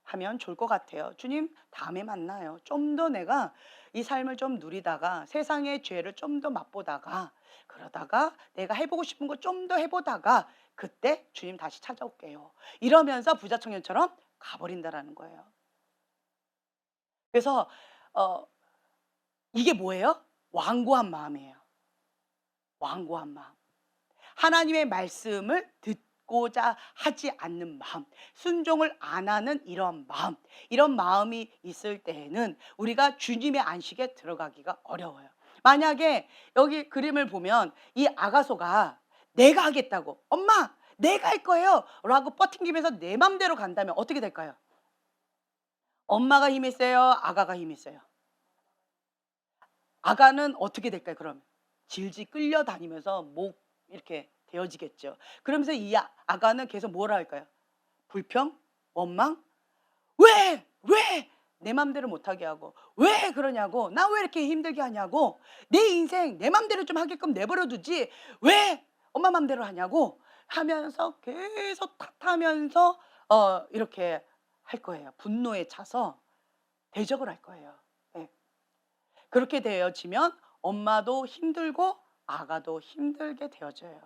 하면 좋을 것 같아요. 주님, 다음에 만나요. 좀 더 내가 이 삶을 좀 누리다가 세상의 죄를 좀 더 맛보다가 그러다가 내가 해보고 싶은 거 좀 더 해보다가 그때 주님 다시 찾아올게요. 이러면서 부자 청년처럼 가버린다라는 거예요. 그래서 어, 이게 뭐예요? 완고한 마음이에요. 완고한 마음. 하나님의 말씀을 듣고자 하지 않는 마음, 순종을 안 하는 이런 마음, 이런 마음이 있을 때에는 우리가 주님의 안식에 들어가기가 어려워요. 만약에 여기 그림을 보면 이 아가소가 내가 하겠다고, 엄마 내가 할 거예요 라고 버팅기면서 내 맘대로 간다면 어떻게 될까요? 엄마가 힘이 세요, 아가가 힘이 세요? 아가는 어떻게 될까요? 그럼 질질 끌려다니면서 목 이렇게 되어지겠죠. 그러면서 이 아가는 계속 뭐라 할까요? 불평? 원망? 왜? 왜? 내 맘대로 못하게 하고 왜 그러냐고, 나 왜 이렇게 힘들게 하냐고, 내 인생 내 맘대로 좀 하게끔 내버려 두지 왜 엄마 맘대로 하냐고 하면서 계속 탓하면서 이렇게 할 거예요. 분노에 차서 대적을 할 거예요. 예. 그렇게 되어지면 엄마도 힘들고 아가도 힘들게 되어져요.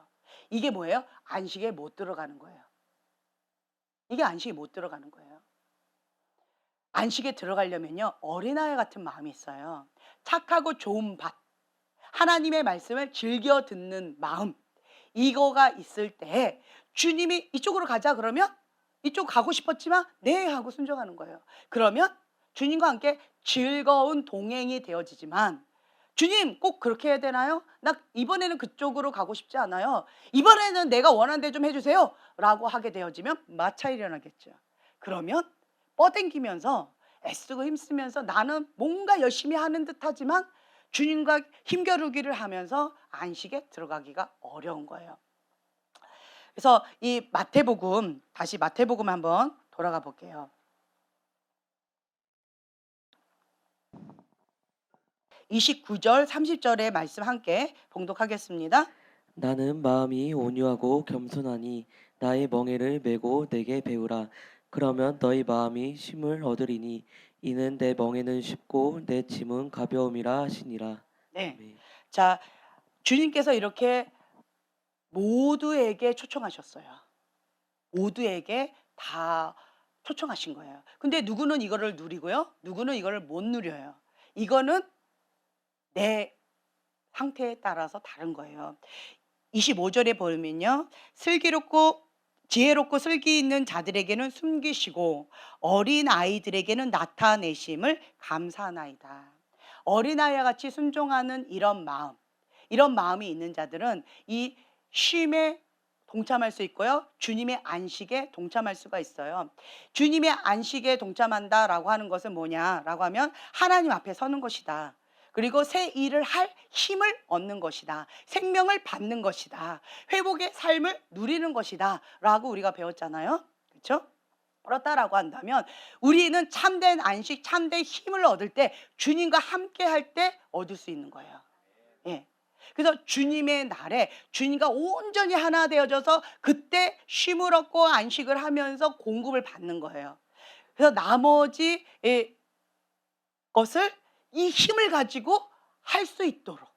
이게 뭐예요? 안식에 못 들어가는 거예요. 이게 안식에 못 들어가는 거예요. 안식에 들어가려면요, 어린아이 같은 마음이 있어요. 착하고 좋은 밭, 하나님의 말씀을 즐겨 듣는 마음, 이거가 있을 때 주님이 이쪽으로 가자 그러면 이쪽 가고 싶었지만 네 하고 순종하는 거예요. 그러면 주님과 함께 즐거운 동행이 되어지지만, 주님 꼭 그렇게 해야 되나요? 나 이번에는 그쪽으로 가고 싶지 않아요. 이번에는 내가 원하는 데 좀 해주세요 라고 하게 되어지면 마차 일어나겠죠. 그러면 뻗댕기면서 애쓰고 힘쓰면서 나는 뭔가 열심히 하는 듯 하지만 주님과 힘겨루기를 하면서 안식에 들어가기가 어려운 거예요. 그래서 이 마태복음, 다시 마태복음 한번 돌아가 볼게요. 29절 30절의 말씀 함께 봉독하겠습니다.
나는 마음이 온유하고 겸손하니 나의 멍에를 메고 내게 배우라. 그러면 너희 마음이 쉼을 얻으리니 이는 내 멍에는 쉽고 내 짐은 가벼움이라 하시니라.
네.
아멘.
자, 주님께서 이렇게 모두에게 초청하셨어요. 모두에게 다 초청하신 거예요. 근데 누구는 이거를 누리고요, 누구는 이거를 못 누려요. 이거는 내 상태에 따라서 다른 거예요. 25절에 보면요, 슬기롭고 지혜롭고 슬기 있는 자들에게는 숨기시고 어린 아이들에게는 나타내심을 감사하나이다. 어린아이와 같이 순종하는 이런 마음, 이런 마음이 있는 자들은 이 쉼에 동참할 수 있고요, 주님의 안식에 동참할 수가 있어요. 주님의 안식에 동참한다라고 하는 것은 뭐냐라고 하면 하나님 앞에 서는 것이다. 그리고 새 일을 할 힘을 얻는 것이다. 생명을 받는 것이다. 회복의 삶을 누리는 것이다 라고 우리가 배웠잖아요. 그렇죠? 그렇다라고 한다면 우리는 참된 안식, 참된 힘을 얻을 때 주님과 함께 할 때 얻을 수 있는 거예요. 예. 그래서 주님의 날에 주님과 온전히 하나 되어져서 그때 쉼을 얻고 안식을 하면서 공급을 받는 거예요. 그래서 나머지 것을 이 힘을 가지고 할 수 있도록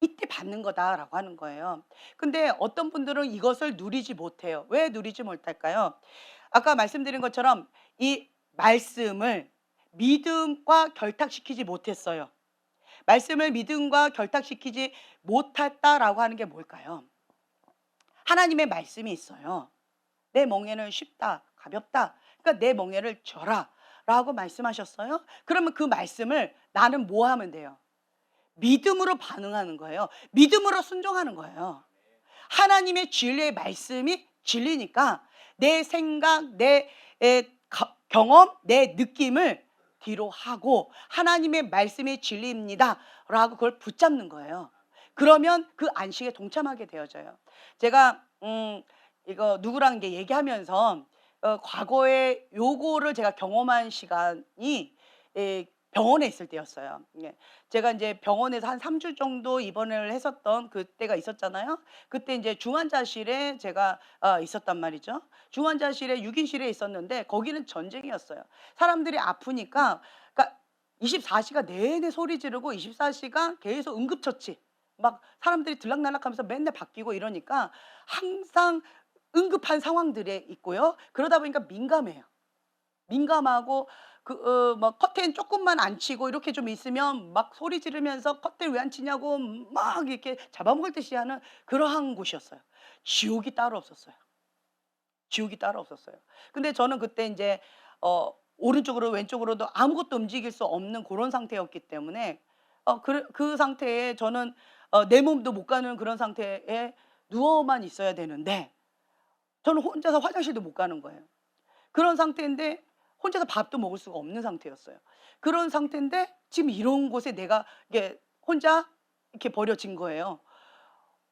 이때 받는 거다라고 하는 거예요. 근데 어떤 분들은 이것을 누리지 못해요. 왜 누리지 못할까요? 아까 말씀드린 것처럼 이 말씀을 믿음과 결탁시키지 못했어요. 말씀을 믿음과 결탁시키지 못했다라고 하는 게 뭘까요? 하나님의 말씀이 있어요. 내 멍에는 쉽다, 가볍다. 그러니까 내 멍에를 져라 라고 말씀하셨어요. 그러면 그 말씀을 나는 뭐 하면 돼요? 믿음으로 반응하는 거예요. 믿음으로 순종하는 거예요. 하나님의 진리의 말씀이 진리니까 내 생각, 내 경험, 내 느낌을 뒤로 하고 하나님의 말씀이 진리입니다 라고 그걸 붙잡는 거예요. 그러면 그 안식에 동참하게 되어져요. 제가 이거 누구랑 이게 얘기하면서 과거에 요거를 제가 경험한 시간이 병원에 있을 때였어요. 예. 제가 이제 병원에서 한 3주 정도 입원을 했었던 그때가 있었잖아요. 그때 이제 중환자실에 제가 있었단 말이죠. 중환자실에 6 인실에 있었는데 거기는 전쟁이었어요. 사람들이 아프니까 그러니까 24 시간 내내 소리 지르고 24 시간 계속 응급처치 막 사람들이 들락날락하면서 맨날 바뀌고 이러니까 항상 응급한 상황들에 있고요. 그러다 보니까 민감해요. 민감하고 뭐 커튼 쪼끔만 안 치고 이렇게 좀 있으면 막 소리 지르면서 "커튼 왜 안 치냐."고 막 이렇게 잡아먹을 듯이 하는 그러한 곳이었어요. 지옥이 따로 없었어요. 지옥이 따로 없었어요. 근데 저는 그때 인제 오른쪽으로 왼쪽으로도 아무것도 움직일 수 없는 고런 상태였기 때문에 그 상태에 저는 내 몸도 못 가는 그런 상태에 누워만 있어야 되는데 저는 혼자서 화장실도 못 가는 거예요. 그런 상태인데 혼자서 밥도 먹을 수가 없는 상태였어요. 그런 상태인데 지금 이런 곳에 내가 이게 혼자 이렇게 버려진 거예요.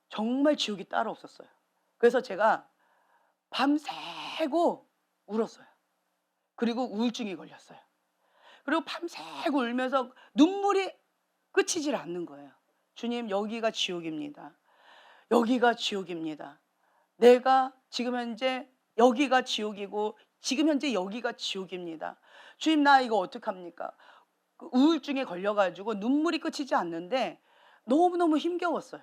정말 지옥이 따로 없었어요. 그래서 제가 밤새고 울었어요. 그리고 우울증이 걸렸어요. 그리고 밤새고 울면서 눈물이 그치질 않는 거예요. 주님, 여기가 지옥입니다. 여기가 지옥입니다. 내가 지금 현재 여기가 지옥이고 지금 현재 여기가 지옥입니다. 주님, 나 이거 어떡합니까? 그 우울증에 걸려 가지고 눈물이 그치지 않는데 너무너무 힘겨웠어요.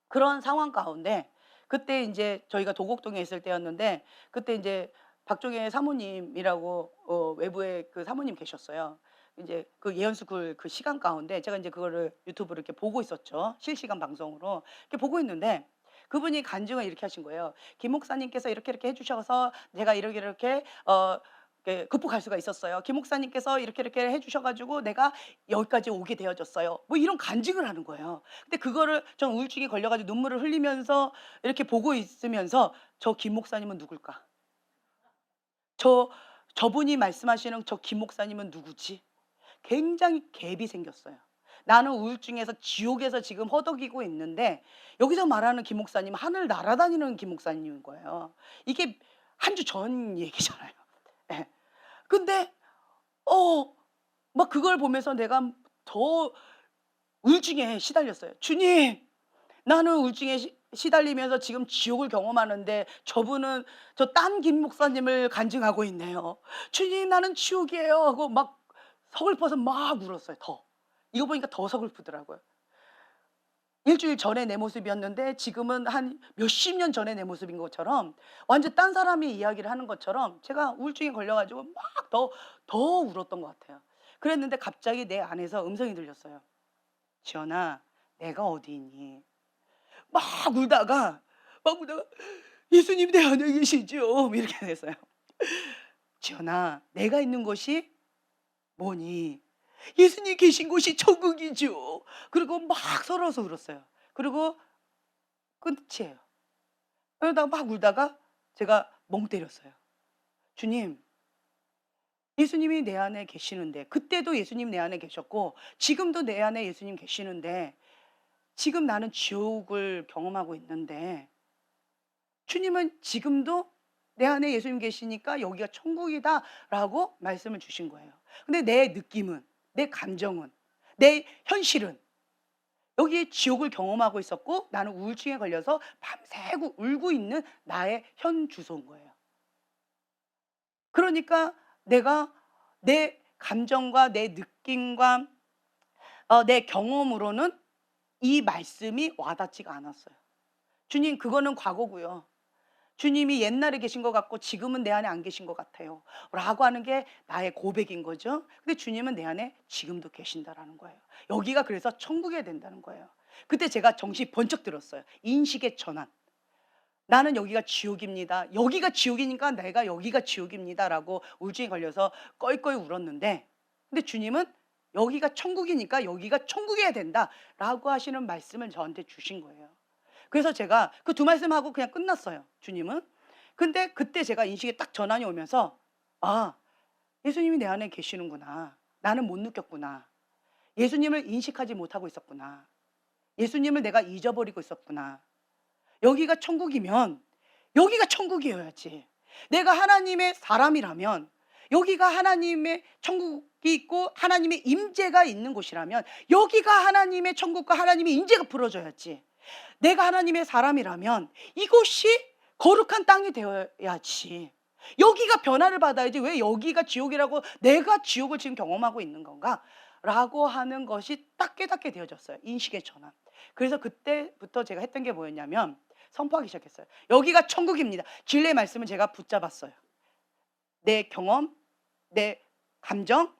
그런 상황 가운데 그때 인제 저희가 도곡동에 있을 때였는데 그때 인제 박종혜 사모님이라고 외부에 그 사모님 계셨어요. 인제 그 예언스쿨 그 시간 가운데 제가 인제 그거를 유튜브로 이렇게 보고 있었죠. 실시간 방송으로. 이렇게 보고 있는데 그분이 간증을 이렇게 하신 거예요. "김 목사님께서 이렇게 이렇게 해 주셔서 제가 이렇게 이렇게 이렇게 극복할 수가 있었어요. 김 목사님께서 이렇게 이렇게 해 주셔 가지고 내가 여기까지 오게 되어졌어요." 뭐 이런 간증을 하는 거예요. 근데 그거를 전 우울증에 걸려 가지고 눈물을 흘리면서 이렇게 보고 있으면서 '저 김 목사님은 누굴까? 저 저분이 말씀하시는 저 김 목사님은 누구지?' 굉장히 갭이 생겼어요. 나는 우울증에서 지옥에서 지금 허덕이고 있는데 여기서 말하는 김 목사님은 하늘 날아다니는 김 목사님인 거예요. 이게 한 주 전 얘기잖아요. 예. 근데 어 막 그걸 보면서 내가 더 우울증에 시달렸어요. "주님, 나는 우울증에 시달리면서 지금 지옥을 경험하는데 저분은 저 딴 김 목사님을 간증하고 있네요. 주님, 나는 지옥이에요." 하고 막 서글퍼서 막 울었어요 더. 이거 보니까 더 서글프더라고요. 일 주일 전에 내 모습이었는데 지금은 한 몇십 년 전의 내 모습인 것처럼 완전 딴 사람이 이야기를 하는 것처럼 제가 우울증에 걸려 가지고 막 더 울었던 것 같아요. 그랬는데 갑자기 내 안에서 음성이 들렸어요. "지연아, 내가 어디 있니?" 막 울다가 막 울다가 "예수님 내 안에 계시죠?" 이렇게 됐어요. "지연아, 내가 있는 곳이 뭐니?" "예수님 계신 곳이 천국이죠." 그리고 막 서러워서 울었어요. 그리고 끝이에요. 그러다가 막 울다가 제가 멍 때렸어요. "주님, 예수님이 내 안에 계시는데 그때도 예수님 내 안에 계셨고 지금도 내 안에 예수님 계시는데 지금 나는 지옥을 경험하고 있는데 주님은 지금도 내 안에 예수님 계시니까 여기가 천국이다라고 말씀을 주신 거예요. 근데 내 느낌은, 내 감정은, 내 현실은 여기에 지옥을 경험하고 있었고 나는 우울증에 걸려서 밤새고 울고 있는 나의 현 주소인 거예요. 그러니까 내가 내 감정과 내 느낌과 내 경험으로는 이 말씀이 와닿지가 않았어요. 주님, 그거는 과거고요. 주님이 옛날에 계신 것 같고 지금은 내 안에 안 계신 것 같아요. 라고 하는 게 나의 고백인 거죠. 근데 주님은 내 안에 지금도 계신다라는 거예요. 여기가 그래서 천국이 된다는 거예요. 그때 제가 정신이 번쩍 들었어요. 인식의 전환. 나는 여기가 지옥입니다. 여기가 지옥이니까 내가 여기가 지옥입니다라고 우울증에 걸려서 껄껄 울었는데 근데 주님은 여기가 천국이니까 여기가 천국이어야 된다라고 하시는 말씀을 저한테 주신 거예요. 그래서 제가 그 두 말씀하고 그냥 끝났어요, 주님은. 근데 그때 제가 인식에 딱 전환이 오면서 '아, 예수님이 내 안에 계시는구나. 나는 못 느꼈구나. 예수님을 인식하지 못하고 있었구나. 예수님을 내가 잊어버리고 있었구나. 여기가 천국이면 여기가 천국이어야지. 내가 하나님의 사람이라면 여기가 하나님의 천국이 있고 하나님의 임재가 있는 곳이라면 여기가 하나님의 천국과 하나님의 임재가 부러져야지. 내가 하나님의 사람이라면 이곳이 거룩한 땅이 되어야지. 여기가 변화를 받아야지. 왜 여기가 지옥이라고 내가 지옥을 지금 경험하고 있는 건가? 라고 하는 것이 딱 깨닫게 되어졌어요. 인식의 전환. 그래서 그때부터 제가 했던 게 뭐였냐면 선포하기 시작했어요. 여기가 천국입니다. 진리의 말씀을 제가 붙잡았어요. 내 경험, 내 감정,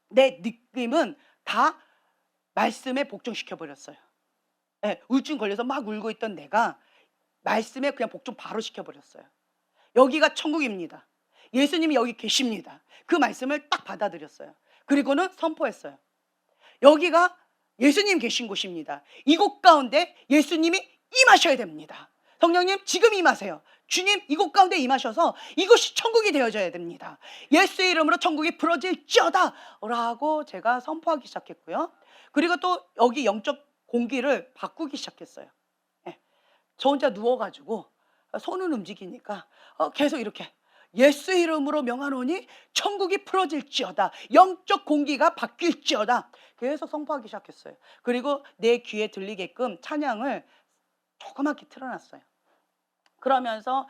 내 느낌은 다 말씀에 복종시켜 버렸어요. 예, 우울증 걸려서 막 울고 있던 내가 말씀에 그냥 복종 바로 시켜버렸어요. 여기가 천국입니다. 예수님이 여기 계십니다. 그 말씀을 딱 받아들였어요. 그리고는 선포했어요. 여기가 예수님 계신 곳입니다. 이곳 가운데 예수님이 임하셔야 됩니다. 성령님 지금 임하세요. 주님 이곳 가운데 임하셔서 이곳이 천국이 되어져야 됩니다. 예수의 이름으로 천국이 부러질지어다 라고 제가 선포하기 시작했고요. 그리고 또 여기 영적 공기를 바꾸기 시작했어요. 예. 저 혼자 누워가지고 손은 움직이니까 계속 이렇게 예수 이름으로 명하노니 천국이 풀어질지어다. 영적 공기가 바뀔지어다. 계속 선포하기 시작했어요. 그리고 내 귀에 들리게끔 찬양을 조그맣게 틀어놨어요. 그러면서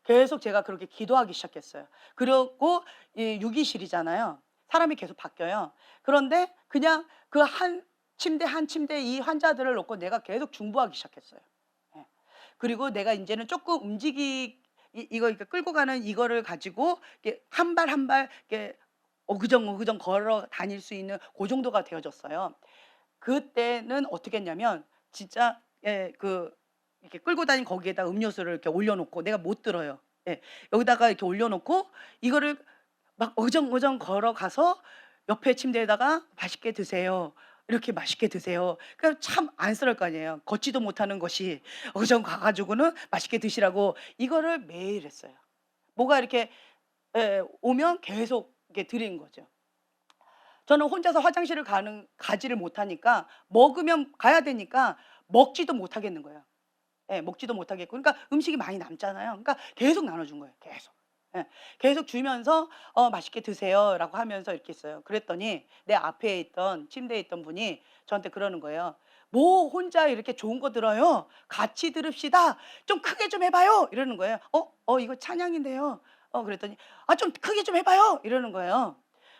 계속 제가 그렇게 기도하기 시작했어요. 그리고 이 유기실이잖아요. 사람이 계속 바뀌어요. 그런데 그냥 그 한 침대 한 침대에 이 환자들을 놓고 내가 계속 중보하기 시작했어요. 예. 그리고 내가 이제는 조금 이거 이렇게 끌고 가는 이거를 가지고 이렇게 한 발 한 발 이렇게 어그정 걸어 다닐 수 있는 그 정도가 되어졌어요. 그때는 어떻게 했냐면 진짜 이렇게 끌고 다닌 거기에다 음료수를 이렇게 올려놓고 내가 못 들어요. 예. 여기다가 이렇게 올려놓고 이거를 막 어정어정 걸어가서 옆에 침대에다가 맛있게 드세요. 이렇게 맛있게 드세요. 그러니까 참 안쓰러울 거 아니에요. 걷지도 못하는 것이 어정 가가지고는 맛있게 드시라고 이거를 매일 했어요. 뭐가 이렇게 오면 계속 이렇게 드리는 거죠. 저는 혼자서 화장실을 가지를 못하니까 먹으면 가야 되니까 먹지도 못하겠는 거예요. 예, 먹지도 못하겠고 그러니까 음식이 많이 남잖아요. 그러니까 계속 나눠준 거예요. 계속. 예, 계속 주면서 맛있게 드세요라고 하면서 이렇게 했어요. 그랬더니 내 앞에 있던 침대에 있던 분이 저한테 그러는 거예요. 뭐 혼자 이렇게 좋은 거 들어요. 같이 들읍시다. 좀 크게 좀 해봐요. 이러는 거예요. 이거 찬양인데요. 그랬더니 좀 크게 좀 해봐요. 이러는 거예요.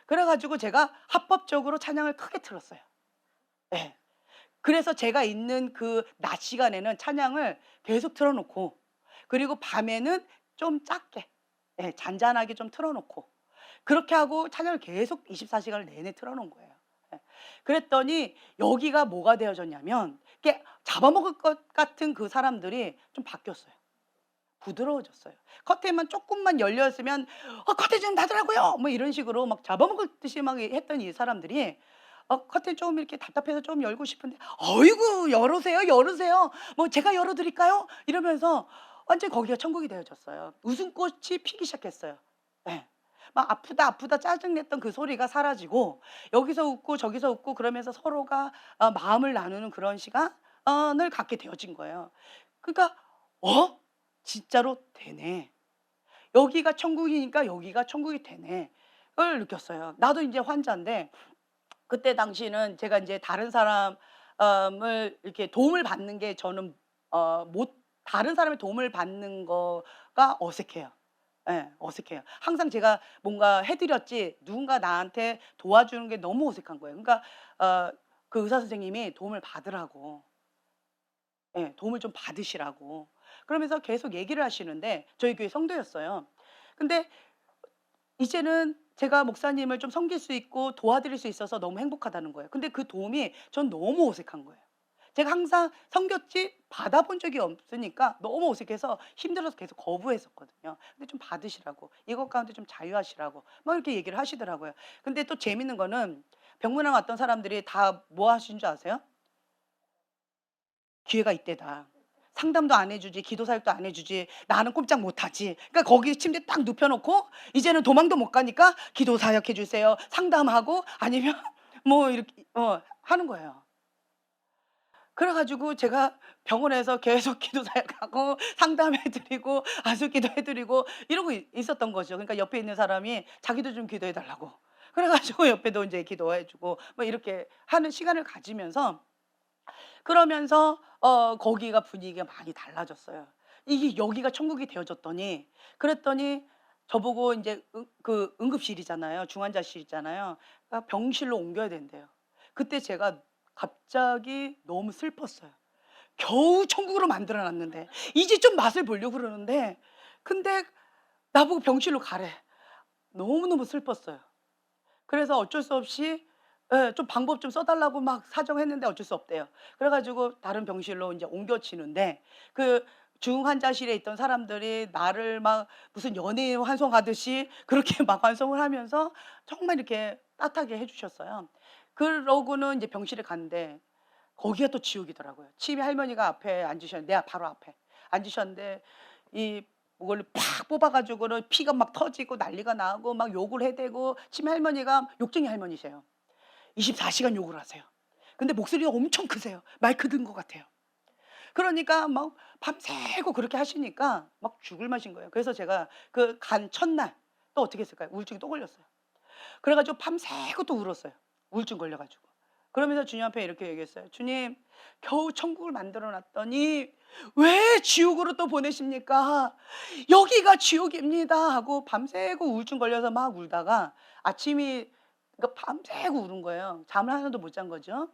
그래가지고 제가 합법적으로 찬양을 크게 틀었어요. 예. 그래서 제가 있는 그 낮 시간에는 찬양을 계속 틀어 놓고 그리고 밤에는 좀 작게 잔잔하게 좀 틀어 놓고 그렇게 하고 찬양을 계속 24시간을 내내 틀어 놓은 거예요. 예. 그랬더니 여기가 뭐가 되어졌냐면 이렇게 잡아먹을 것 같은 그 사람들이 좀 바뀌었어요. 부드러워졌어요. 커튼만 조금만 열려 있으면 커튼 좀 닫으라고요. 뭐 이런 식으로 막 잡아먹을 듯이 막 했던 이 사람들이 커튼 좀 이렇게 답답해서 좀 열고 싶은데 "어이구 열으세요, 열으세요. 뭐 제가 열어 드릴까요?" 이러면서 완전히 거기가 천국이 되어졌어요. 웃음꽃이 피기 시작했어요. 예. 막 "아프다, 아프다." 짜증냈던 그 소리가 사라지고 여기서 웃고 저기서 웃고 그러면서 서로가 마음을 나누는 그런 시간을 갖게 되어진 거예요. 그러니까 '어? 진짜로 되네. 여기가 천국이니까 여기가 천국이 되네.'을 느꼈어요. 나도 인제 환자인데 그때 당시는 제가 인제 다른 사람 을 이렇게 도움을 받는 게 저는 못 다른 사람의 도움을 받는 거가 어색해요. 예. 어색해요. 항상 제가 뭔가 해 드렸지 누군가 나한테 도와주는 게 너무 어색한 거예요. 그러니까 그 의사 선생님이 도움을 받으라고. 예. 도움을 좀 받으시라고. 그러면서 계속 얘기를 하시는데 저희 교회 성도였어요. 근데 이제는 제가 목사님을 좀 섬길 수 있고 도와드릴 수 있어서 너무 행복하다는 거예요. 근데 그 도움이 전 너무 어색한 거예요. 제가 항상 섬겼지 받아본 적이 없으니까 너무 어색해서 힘들어서 계속 거부했었거든요. 근데 좀 받으시라고 이것 가운데 좀 자유하시라고 막 이렇게 얘기를 하시더라고요. 근데 또 재밌는 거는 병문안 왔던 사람들이 다 뭐 하신 줄 아세요? 기회가 이때다. 상담도 안 해주지, 기도 사역도 안 해주지, 나는 꼼짝 못하지. 그러니까 거기 침대 딱 눕혀놓고 이제는 도망도 못 가니까 기도 사역 해주세요, 상담하고 아니면 뭐 이렇게 하는 거예요. 그래가지고 제가 병원에서 계속 기도 사역하고 상담해드리고 안수기도 해드리고 이러고 있었던 거죠. 그러니까 옆에 있는 사람이 자기도 좀 기도해달라고. 그래가지고 옆에도 이제 기도해주고 뭐 이렇게 하는 시간을 가지면서, 그러면서 거기가 분위기가 많이 달라졌어요. 이게 여기가 천국이 되어졌더니, 그랬더니 저보고 이제 그 응급실이잖아요. 중환자실이잖아요. 그러니까 병실로 옮겨야 된대요. 그때 제가 갑자기 너무 슬펐어요. 겨우 천국으로 만들어 놨는데 이제 좀 맛을 보려고 그러는데, 근데 나보고 병실로 가래. 너무너무 슬펐어요. 그래서 어쩔 수 없이 좀 방법 좀 써 달라고 막 사정했는데 어쩔 수 없대요. 그래 가지고 다른 병실로 인제 옮겨지는데, 그 중환자실에 있던 사람들이 나를 막 무슨 연예인 환송하듯이 그렇게 막 환송을 하면서 정말 이렇게 따뜻하게 해 주셨어요. 그러고는 인제 병실에 갔는데 거기가 또 지옥이더라고요. 치매 할머니가 앞에 앉으셨는데, 내 바로 앞에 앉으셨는데, 이 그걸로 팍 뽑아 가지고는 피가 막 터지고 난리가 나고 막 욕을 해대고, 치매 할머니가 욕쟁이 할머니세요. 24시간 욕을 하세요. 근데 목소리가 엄청 크세요. 마이크 든 것 같아요. 그러니까 막 밤새고 그렇게 하시니까 막 죽을 맛인 거예요. 그래서 제가 그 간 첫날 또 어떻게 했을까요? 우울증이 또 걸렸어요. 그래 가지고 밤새고 또 울었어요, 우울증 걸려 가지고. 그러면서 주님 앞에 이렇게 얘기했어요. "주님, 겨우 천국을 만들어 놨더니 왜 지옥으로 또 보내십니까? 여기가 지옥입니다." 하고 밤새고 우울증 걸려서 막 울다가 아침이, 그러니까 밤새고 울은 거예요. 잠을 하나도 못 잔 거죠.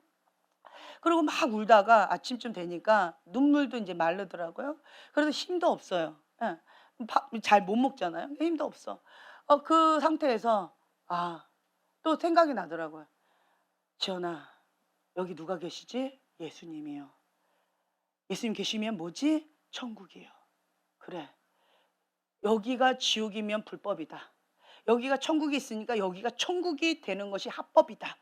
그리고 막 울다가 아침쯤 되니까 눈물도 인제 마르더라고요. 그래서 힘도 없어요. 예. 밥 잘 못 먹잖아요. 힘도 없어. 그 상태에서 또 생각이 나더라고요. '지연아, 여기 누가 계시지? 예수님이요. 예수님 계시면 뭐지? 천국이요. 그래. 여기가 지옥이면 불법이다. 여기가 천국이 있으니까 여기가 천국이 되는 것이 합법이다.'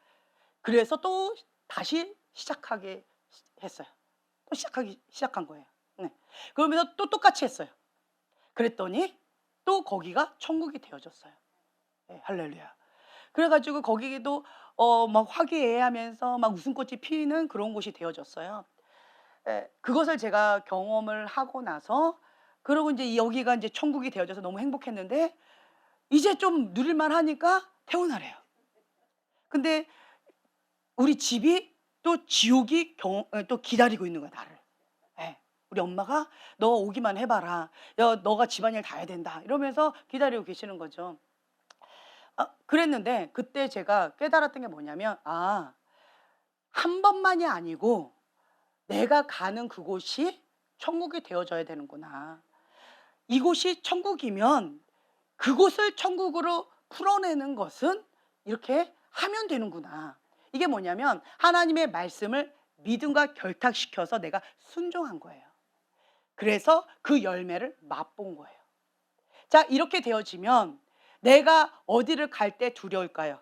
그래서 또 다시 시작하게 했어요. 또 시작하기 시작한 거예요. 네. 그러면서 또 똑같이 했어요. 그랬더니 또 거기가 천국이 되어졌어요. 네, 할렐루야. 그래 가지고 거기도 막 화기애애하면서 막 웃음꽃이 피는 그런 곳이 되어졌어요. 예. 그것을 제가 경험을 하고 나서, 그러고 인제 여기가 인제 천국이 되어져서 너무 행복했는데 이제 좀 누릴 만하니까 퇴원하래요. 근데 우리 집이 또 지옥이 또 기다리고 있는 거야, 나를. 예. 우리 엄마가 "너 오기만 해 봐라. 야, 너가 집안일 다 해야 된다." 이러면서 기다리고 계시는 거죠. 그랬는데 그때 제가 깨달았던 게 뭐냐면, 한 번만이 아니고 내가 가는 그곳이 천국이 되어져야 되는구나. 이곳이 천국이면 그곳을 천국으로 풀어내는 것은 이렇게 하면 되는구나. 이게 뭐냐면 하나님의 말씀을 믿음과 결탁시켜서 내가 순종한 거예요. 그래서 그 열매를 맛본 거예요. 자, 이렇게 되어지면 내가 어디를 갈 때 두려울까요?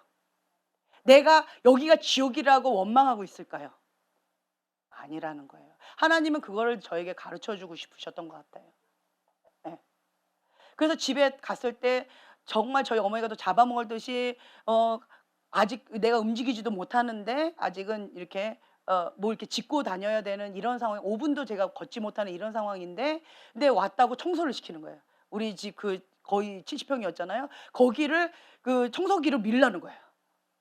내가 여기가 지옥이라고 원망하고 있을까요? 아니라는 거예요. 하나님은 그거를 저에게 가르쳐 주고 싶으셨던 것 같아요. 예. 그래서 집에 갔을 때 정말 저희 어머니가 또 잡아먹을 듯이 아직 내가 움직이지도 못하는데 아직은 이렇게 뭐 이렇게 짚고 다녀야 되는 이런 상황, 5 분도 제가 걷지 못하는 이런 상황인데, 근데 왔다고 청소를 시키는 거예요. 우리 집 그 거의 70 평이었잖아요. 거기를 그 청소기로 밀라는 거예요.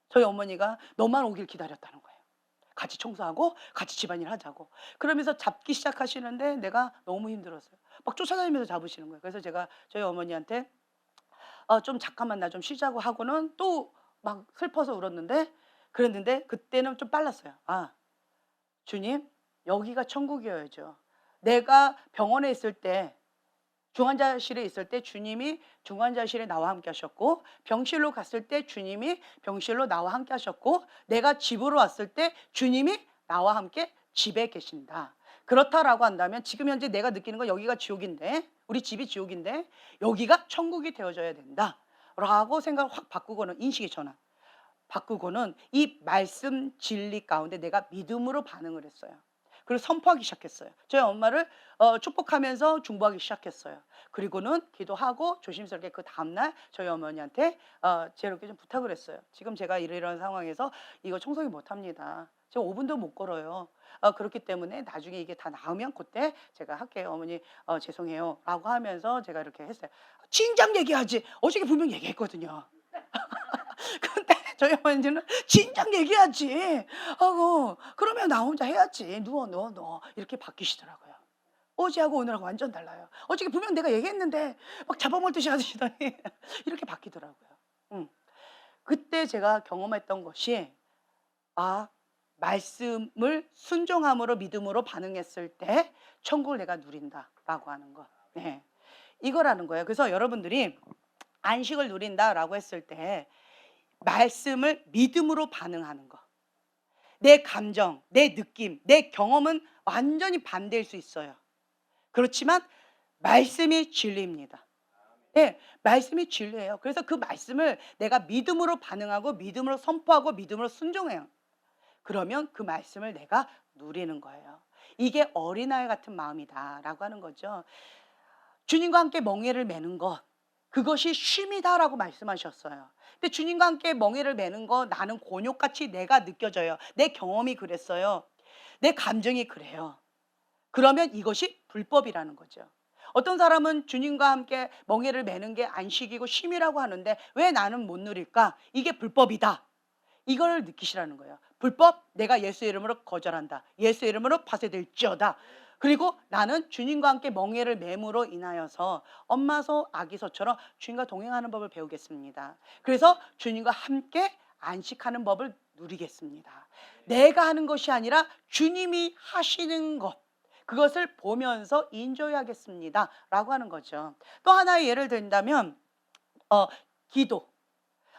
저희 어머니가 너만 오길 기다렸다는 거예요. 같이 청소하고 같이 집안일 하자고. 그러면서 잡기 시작하시는데 내가 너무 힘들었어요. 막 쫓아다니면서 잡으시는 거예요. 그래서 제가 저희 어머니한테 좀 잠깐만 나 좀 쉬자고 하고는 또 막 슬퍼서 울었는데, 그랬는데 그때는 좀 빨랐어요. '주님, 여기가 천국이어야죠.' 내가 병원에 있을 때, 중환자실에 있을 때 주님이 중환자실에 나와 함께 하셨고, 병실로 갔을 때 주님이 병실로 나와 함께 하셨고, 내가 집으로 왔을 때 주님이 나와 함께 집에 계신다. 그렇다라고 한다면 지금 현재 내가 느끼는 건 여기가 지옥인데, 우리 집이 지옥인데 여기가 천국이 되어져야 된다라고 생각을 확 바꾸고는, 인식의 전환 바꾸고는 이 말씀 진리 가운데 내가 믿음으로 반응을 했어요. 그리고 선포하기 시작했어요. 저희 엄마를 축복하면서 중보하기 시작했어요. 그리고는 기도하고 조심스럽게 그 다음날 저희 어머니한테 제롭게 좀 부탁을 했어요. 지금 제가 이런 상황에서 이거 청소기 못합니다. 제가 5분도 못 걸어요. 그렇기 때문에 나중에 이게 다 나으면 그때 제가 할게요. 어머니 죄송해요 라고 하면서 제가 이렇게 했어요. 진작 얘기하지. 어저께 분명 얘기했거든요. 근데 저희 어머니는 진작 얘기하지. 그러면 나 혼자 해야지. 누워. 이렇게 바뀌시더라고요. 어제하고 오늘하고 완전 달라요. 어저께 분명 내가 얘기했는데 막 잡아먹듯이 하시더니 이렇게 바뀌더라고요. 그때 제가 경험했던 것이 말씀을 순종함으로 믿음으로 반응했을 때 천국을 내가 누린다라고 하는 것. 네. 이거라는 거예요. 그래서 여러분들이 안식을 누린다라고 했을 때 말씀을 믿음으로 반응하는 거. 내 감정, 내 느낌, 내 경험은 완전히 반대일 수 있어요. 그렇지만 말씀이 진리입니다. 네, 말씀이 진리예요. 그래서 그 말씀을 내가 믿음으로 반응하고 믿음으로 선포하고 믿음으로 순종해요. 그러면 그 말씀을 내가 누리는 거예요. 이게 어린아이 같은 마음이다라고 하는 거죠. 주님과 함께 멍에를 매는 것, 그것이 쉼이다라고 말씀하셨어요. 근데 주님과 함께 멍에를 매는 거 나는 곤욕같이 내가 느껴져요. 내 경험이 그랬어요. 내 감정이 그래요. 그러면 이것이 불법이라는 거죠. 어떤 사람은 주님과 함께 멍에를 매는 게 안식이고 쉼이라고 하는데 왜 나는 못 누릴까? 이게 불법이다. 이걸 느끼시라는 거예요. 불법, 내가 예수의 이름으로 거절한다. 예수의 이름으로 파쇄될지어다. 그리고 나는 주님과 함께 멍에를 맴으로 인하여서 엄마소 아기소처럼 주님과 동행하는 법을 배우겠습니다. 그래서 주님과 함께 안식하는 법을 누리겠습니다. 내가 하는 것이 아니라 주님이 하시는 것, 그것을 보면서 인조하겠습니다 라고 하는 거죠. 또 하나의 예를 든다면 기도.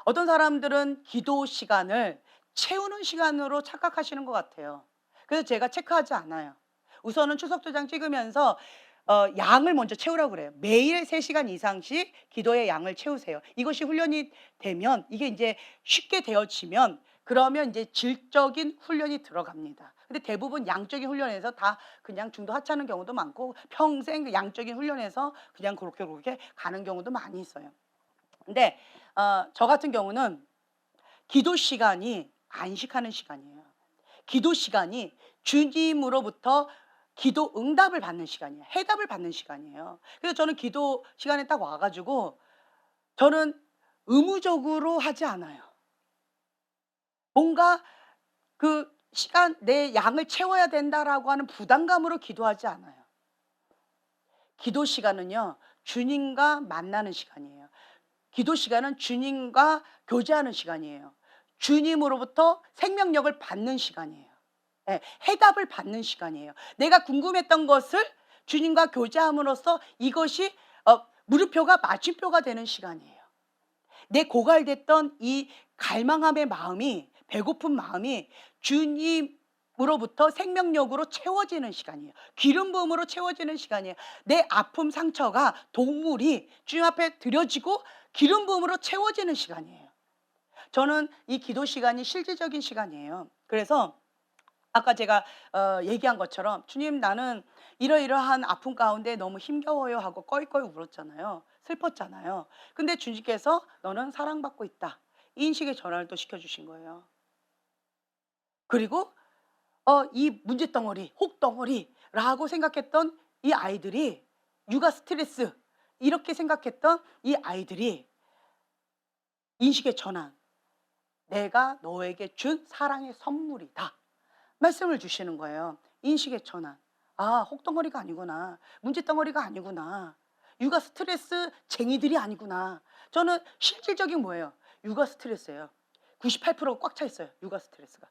어떤 사람들은 기도 시간을 채우는 시간으로 착각하시는 것 같아요. 그래서 제가 체크하지 않아요. 우선은 추석 도장 찍으면서 양을 먼저 채우라고 그래요. 매일 3시간 이상씩 기도의 양을 채우세요. 이것이 훈련이 되면 이게 이제 쉽게 되어지면 그러면 이제 질적인 훈련이 들어갑니다. 근데 대부분 양적인 훈련에서 다 그냥 중도 하찮은 경우도 많고 평생 그 양적인 훈련에서 그냥 그렇게 가는 경우도 많이 있어요. 근데 저 같은 경우는 기도 시간이 안식하는 시간이에요. 기도 시간이 주님으로부터 기도 응답을 받는 시간이에요. 해답을 받는 시간이에요. 그래서 저는 기도 시간에 딱 와가지고 저는 의무적으로 하지 않아요. 뭔가 그 시간 내 양을 채워야 된다라고 하는 부담감으로 기도하지 않아요. 기도 시간은요, 주님과 만나는 시간이에요. 기도 시간은 주님과 교제하는 시간이에요. 주님으로부터 생명력을 받는 시간이에요. 네, 해답을 받는 시간이에요. 내가 궁금했던 것을 주님과 교제함으로써 이것이 물음표가 마침표가 되는 시간이에요. 내 고갈됐던 이 갈망함의 마음이, 배고픈 마음이 주님으로부터 생명력으로 채워지는 시간이에요. 기름 부음으로 채워지는 시간이에요. 내 아픔 상처가 동물이 주님 앞에 드려지고 기름 부음으로 채워지는 시간이에요. 저는 이 기도 시간이 실질적인 시간이에요. 그래서 아까 제가 얘기한 것처럼 주님 나는 이러이러한 아픔 가운데 너무 힘겨워요 하고 꺼이꺼이 울었잖아요. 슬펐잖아요. 근데 주님께서 너는 사랑받고 있다. 이 인식의 전환을 또 시켜주신 거예요. 그리고 이 문제덩어리, 혹덩어리라고 생각했던 이 아이들이 육아 스트레스 이렇게 생각했던 이 아이들이 인식의 전환. 내가 너에게 준 사랑의 선물이다. 말씀을 주시는 거예요. 인식의 전환. 혹덩어리가 아니구나. 문제덩어리가 아니구나. 육아 스트레스 쟁이들이 아니구나. 저는 실질적인 뭐예요? 육아 스트레스예요. 98%가 꽉 차 있어요. 육아 스트레스가.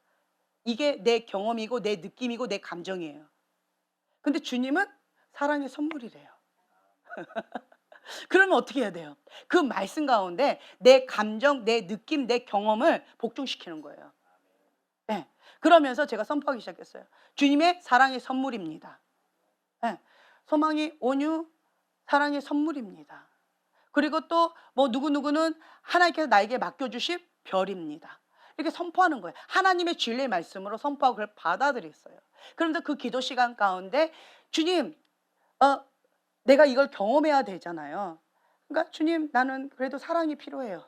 이게 내 경험이고 내 느낌이고 내 감정이에요. 근데 주님은 사랑의 선물이래요. 그러면 어떻게 해야 돼요? 그 말씀 가운데 내 감정, 내 느낌, 내 경험을 복종시키는 거예요. 네. 그러면서 제가 선포하기 시작했어요. 주님의 사랑의 선물입니다. 네. 소망이 온유 사랑의 선물입니다. 그리고 또 뭐 누구누구는 하나님께서 나에게 맡겨주신 별입니다. 이렇게 선포하는 거예요. 하나님의 진리의 말씀으로 선포하고 그걸 받아들였어요. 그러면서 그 기도 시간 가운데 주님, 어, 내가 이걸 경험해야 되잖아요. 그러니까 주님, 나는 그래도 사랑이 필요해요.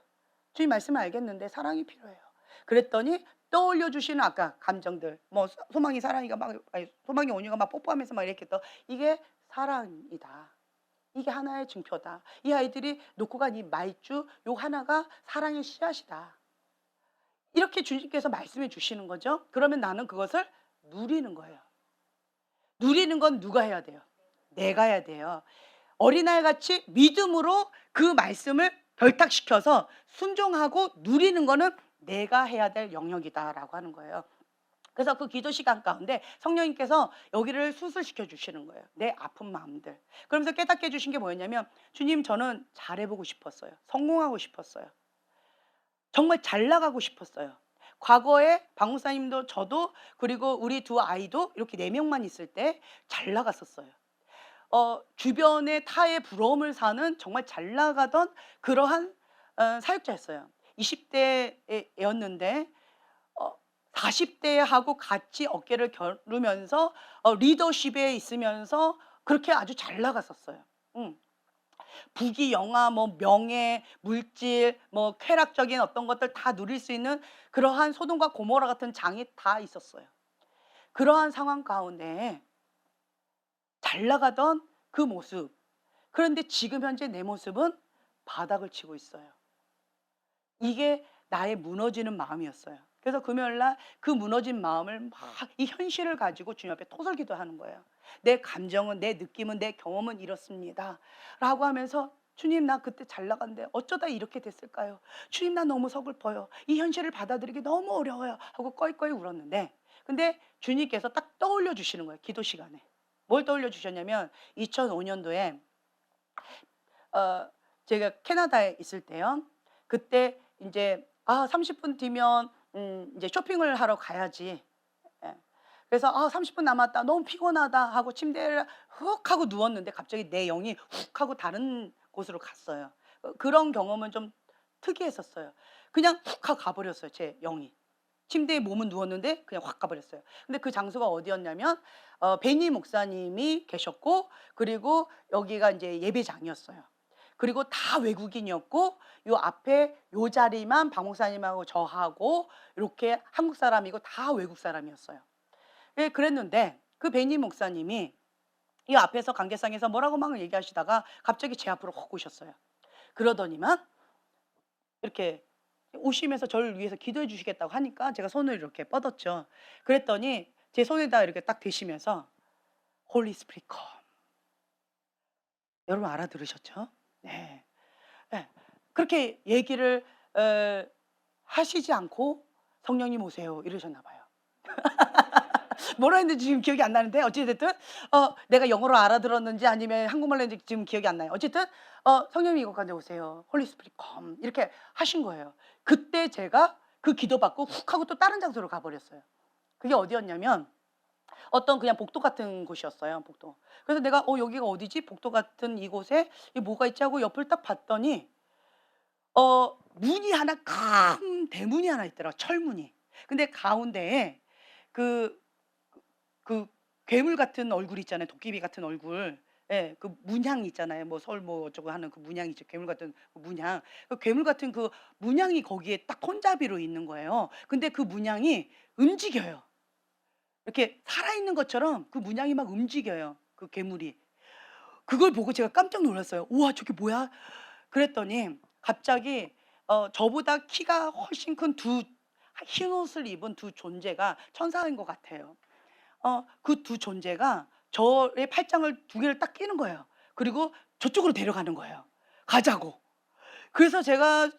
주님 말씀을 알겠는데 사랑이 필요해요. 그랬더니 떠올려 주시는 아까 감정들, 뭐 소망이 사랑이가 막, 아니, 소망이 온유가 막 뽀뽀하면서 막 이렇게 또 이게 사랑이다. 이게 하나의 증표다. 이 아이들이 놓고 간 이 말주 요 하나가 사랑의 씨앗이다. 이렇게 주님께서 말씀해 주시는 거죠. 그러면 나는 그것을 누리는 거예요. 누리는 건 누가 해야 돼요? 내가 해야 돼요. 어린아이 같이 믿음으로 그 말씀을 결탁시켜서 순종하고 누리는 거는 내가 해야 될 영역이다라고 하는 거예요. 그래서 그 기도 시간 가운데 성령님께서 여기를 수술시켜 주시는 거예요. 내 아픈 마음들. 그러면서 깨닫게 해 주신 게 뭐였냐면 주님, 저는 잘해보고 싶었어요. 성공하고 싶었어요. 정말 잘 나가고 싶었어요. 과거에 박 목사님도 저도 그리고 우리 두 아이도 이렇게 4명만 있을 때 잘 나갔었어요. 주변의 타의 부러움을 사는 정말 잘 나가던 그러한 사역자였어요. 20대였는데 40대하고 같이 어깨를 겨루면서 리더십에 있으면서 그렇게 아주 잘 나갔었어요. 부귀 영화, 뭐 명예, 물질, 뭐 쾌락적인 어떤 것들 다 누릴 수 있는 그러한 소돔과 고모라 같은 장이 다 있었어요. 그러한 상황 가운데 잘 나가던 그 모습. 그런데 지금 현재 내 모습은 바닥을 치고 있어요. 이게 나의 무너지는 마음이었어요. 그래서 금요일 날 그 무너진 마음을 막 이 현실을 가지고 주님 앞에 토설기도 하는 거예요. 내 감정은, 내 느낌은, 내 경험은 이렇습니다. 라고 하면서 주님, 나 그때 잘 나간데 어쩌다 이렇게 됐을까요? 주님, 나 너무 서글퍼요. 이 현실을 받아들이기 너무 어려워요. 하고 꺼이꺼이 울었는데 근데 주님께서 딱 떠올려 주시는 거예요. 기도 시간에. 뭘 떠올려 주셨냐면 2005년도에 제가 캐나다에 있을 때요. 그때 이제 30분 뒤면 이제 쇼핑을 하러 가야지. 예. 그래서 30분 남았다. 너무 피곤하다 하고 침대에 훅 하고 누웠는데 갑자기 내 영이 훅 하고 다른 곳으로 갔어요. 그런 경험은 좀 특이했었어요. 그냥 훅 하고 가버렸어요, 제 영이. 침대에 몸은 누웠는데 그냥 확 가버렸어요. 근데 그 장소가 어디였냐면 베니 목사님이 계셨고 그리고 여기가 이제 예배장이었어요. 그리고 다 외국인이었고 요 앞에 요 자리만 박 목사님하고 저하고 이렇게 한국 사람이고 다 외국 사람이었어요. 예, 그랬는데 그 베니 목사님이 이 앞에서 관계상에서 뭐라고 막 얘기하시다가 갑자기 제 앞으로 훅 오셨어요. 그러더니만 이렇게 오시면서 저를 위해서 기도해 주시겠다고 하니까 제가 손을 이렇게 뻗었죠. 그랬더니 제 손에다 이렇게 딱 대시면서 홀리 스피릿 컴. 여러분 알아들으셨죠? 네. 예. 그렇게 얘기를 하시지 않고 "성령님 오세요." 이러셨나 봐요. 뭐라 했는지 지금 기억이 안 나는데 어찌 됐든 내가 영어로 알아들었는지 아니면 한국말로 했는지 지금 기억이 안 나요. 어쨌든 "성령님 이곳 가운데 오세요. 홀리 스피릿 컴." 이렇게 하신 거예요. 그때 제가 그 기도받고 훅 하고 또 다른 장소로 가 버렸어요. 그게 어디였냐면 어떤 그냥 복도 같은 곳이었어요, 복도. 그래서 내가 여기가 어디지? 복도 같은 이곳에 이게 뭐가 있지?" 하고 옆을 딱 봤더니 문이 하나 큰 대문이 하나 있더라고요, 철문이. 근데 가운데에 그 그 괴물 같은 얼굴 있잖아요. 도깨비 같은 얼굴. 예. 그 문양 있잖아요. 뭐 설 뭐 어쩌고 하는 그 문양 있죠. 괴물 같은 그 문양. 그 괴물 같은 그 문양이 거기에 딱 손잡이로 있는 거예요. 근데 그 문양이 움직여요. 이렇게 살아있는 것처럼 그 문양이 막 움직여요, 그 괴물이. 그걸 보고 제가 깜짝 놀랐어요. "우와 저게 뭐야?" 그랬더니 갑자기 저보다 키가 훨씬 큰 두 흰옷을 입은 두 존재가 천사인 것 같아요. 그 두 존재가 저의 팔짱을 두 개를 딱 끼는 거예요. 그리고 저쪽으로 데려가는 거예요, 가자고. 그래서 제가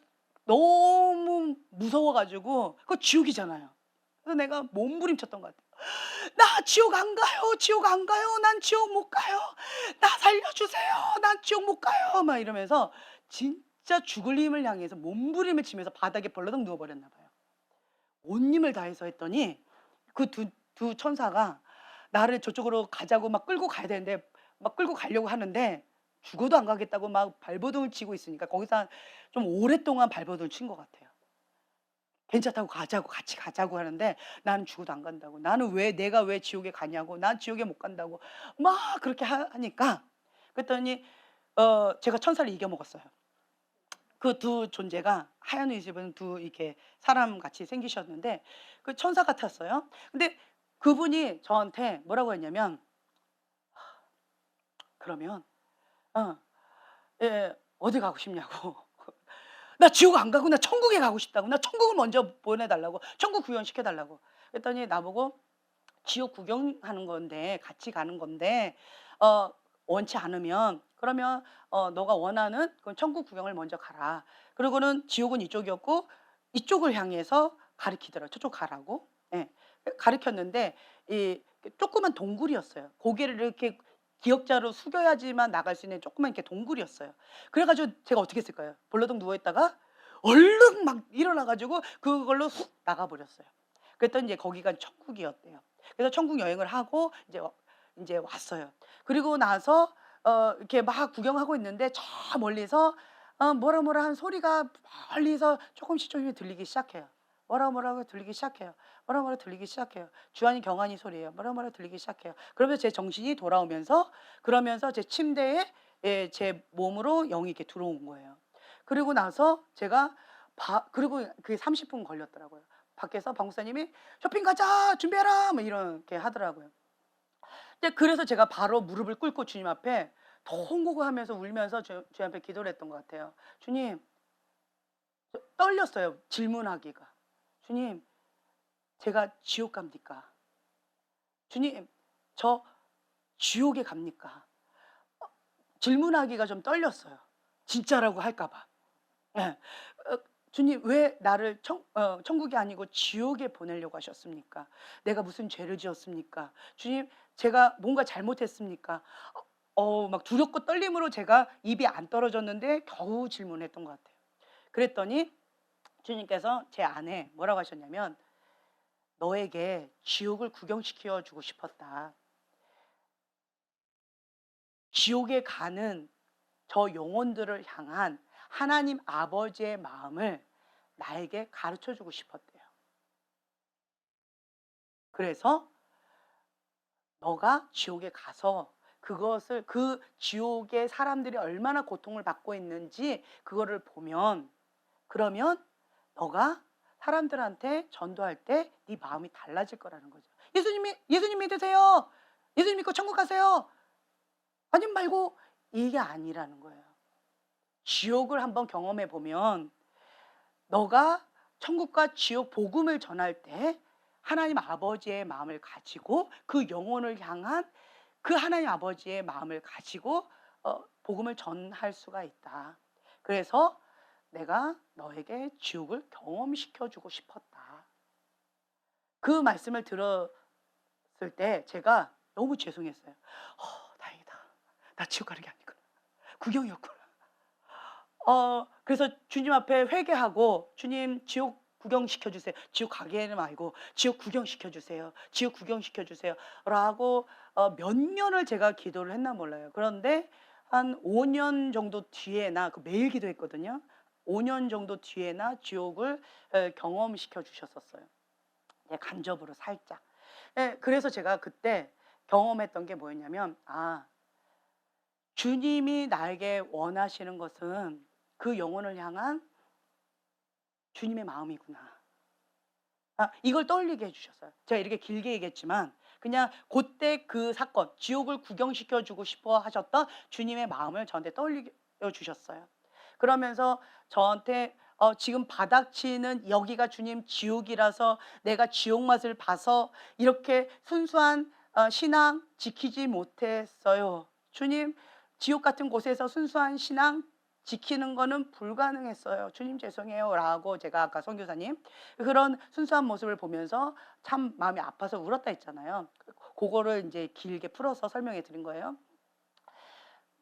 너무 무서워 가지고 그거 지옥이잖아요. 그래서 내가 몸부림쳤던 것 같아요. "나 지옥 안 가요. 지옥 안 가요. 난 지옥 못 가요. 나 살려주세요. 난 지옥 못 가요." 막 이러면서 진짜 죽을 힘을 향해서 몸부림을 치면서 바닥에 벌러덩 누워 버렸나 봐요. 온 힘을 다해서 했더니 그 두 천사가 나를 저쪽으로 가자고 막 끌고 가야 되는데 막 끌고 가려고 하는데 죽어도 안 가겠다고 막 발버둥을 치고 있으니까 거기서 좀 오랫동안 발버둥을 친 것 같아요. 괜찮다고 가자고 같이 가자고 하는데 나는 죽어도 안 간다고. 나는 왜 내가 왜 지옥에 가냐고. 난 지옥에 못 간다고. 막 그렇게 하니까 그랬더니 제가 천사를 이겨 먹었어요. 그 두 존재가 하얀 옷 입은 두 이렇게 사람 같이 생기셨는데 그 천사 같았어요. 근데 그분이 저한테 뭐라고 했냐면 그러면 어 예 어디 가고 싶냐고. 나 지옥 안 가고 나 천국에 가고 싶다고. 나 천국을 먼저 보내 달라고. 천국 구경시켜 달라고. 그랬더니 나보고 지옥 구경하는 건데 같이 가는 건데 어 원치 않으면 그러면 너가 원하는 그 천국 구경을 먼저 가라. 그리고는 지옥은 이쪽이었고 이쪽을 향해서 가리키더라고요. 저쪽 가라고. 예. 가리켰는데 이 조그만 동굴이었어요. 고개를 이렇게 기역자로 숙여야지만 나갈 수 있는 조그만 이렇게 동굴이었어요. 그래 가지고 제가 어떻게 했을까요? 벌러덩 누워 있다가 얼른 막 일어나 가지고 그걸로 훅 나가 버렸어요. 그랬더니 이제 거기가 천국이었대요. 그래서 천국 여행을 하고 이제 왔어요. 그리고 나서 이렇게 막 구경하고 있는데 저 멀리서 뭐라 뭐라 하는 소리가 멀리서 조금씩 들리기 시작해요. 뭐라 뭐라고 들리기 시작해요. 뭐라 뭐라 들리기 시작해요. 주한이 경한이 소리예요. 뭐라 뭐라 들리기 시작해요. 그러면서 제 정신이 돌아오면서 그러면서 제 침대에 예 제 몸으로 영이 이렇게 들어온 거예요. 그리고 나서 제가 그리고 그게 30분 걸렸더라고요. 밖에서 방목사님이 "쇼핑 가자. 준비해라." 뭐 이렇게 하더라고요. 근데 그래서 제가 바로 무릎을 꿇고 주님 앞에 통곡하면서 울면서 주님 앞에 기도를 했던 것 같아요. "주님." 떨렸어요 질문하기가. "주님 제가 지옥 갑니까? 주님 저 지옥에 갑니까?" 질문하기가 좀 떨렸어요. 진짜라고 할까 봐. 예. 어 "주님 왜 나를 천국이 아니고 지옥에 보내려고 하셨습니까? 내가 무슨 죄를 지었습니까? 주님 제가 뭔가 잘못했습니까?" 막 두렵고 떨림으로 제가 입이 안 떨어졌는데 겨우 질문했던 것 같아요. 그랬더니 주님께서 제 안에 뭐라고 하셨냐면 "너에게 지옥을 구경시켜 주고 싶었다. 지옥에 가는 저 영혼들을 향한 하나님 아버지의 마음을 나에게 가르쳐 주고 싶었대요. 그래서 너가 지옥에 가서 그것을 그 지옥의 사람들이 얼마나 고통을 받고 있는지 그거를 보면 그러면 너가 사람들한테 전도할 때 네 마음이 달라질 거라는 거죠. 예수님 믿으세요. 예수님 믿고 천국 가세요. 아님 말고 이게 아니라는 거예요. 지옥을 한번 경험해 보면 너가 천국과 지옥 복음을 전할 때 하나님 아버지의 마음을 가지고 그 영혼을 향한 그 하나님 아버지의 마음을 가지고 복음을 전할 수가 있다. 그래서 내가 너에게 지옥을 경험시켜 주고 싶었다. 그 말씀을 들었을 때 제가 너무 죄송했어요. 다행이다. 나 지옥 가는 게 아니구나. 구경이었구나. 그래서 주님 앞에 회개하고 "주님 지옥 구경시켜 주세요. 지옥 가게는 말고 지옥 구경시켜 주세요. 지옥 구경시켜 주세요."라고 몇 년을 제가 기도를 했나 몰라요. 그런데 한 5년 정도 뒤에나 매일 기도했거든요. 5년 정도 뒤에나 지옥을 경험시켜 주셨었어요. 예 간접으로 살짝. 예 그래서 제가 그때 경험했던 게 뭐였냐면 '아 주님이 나에게 원하시는 것은 그 영혼을 향한 주님의 마음이구나.' 이걸 떠올리게 해 주셨어요. 제가 이렇게 길게 얘기했지만 그냥 고때 그 사건 지옥을 구경시켜 주고 싶어 하셨던 주님의 마음을 저한테 떠올리게 주셨어요. 그러면서 저한테 지금 바닥치는 여기가 주님 지옥이라서 내가 지옥 맛을 봐서 이렇게 순수한 신앙 지키지 못했어요. 주님 지옥 같은 곳에서 순수한 신앙 지키는 거는 불가능했어요. 주님 죄송해요라고 제가 아까 선교사님 그런 순수한 모습을 보면서 참 마음이 아파서 울었다 했잖아요. 그거를 이제 길게 풀어서 설명해 드린 거예요.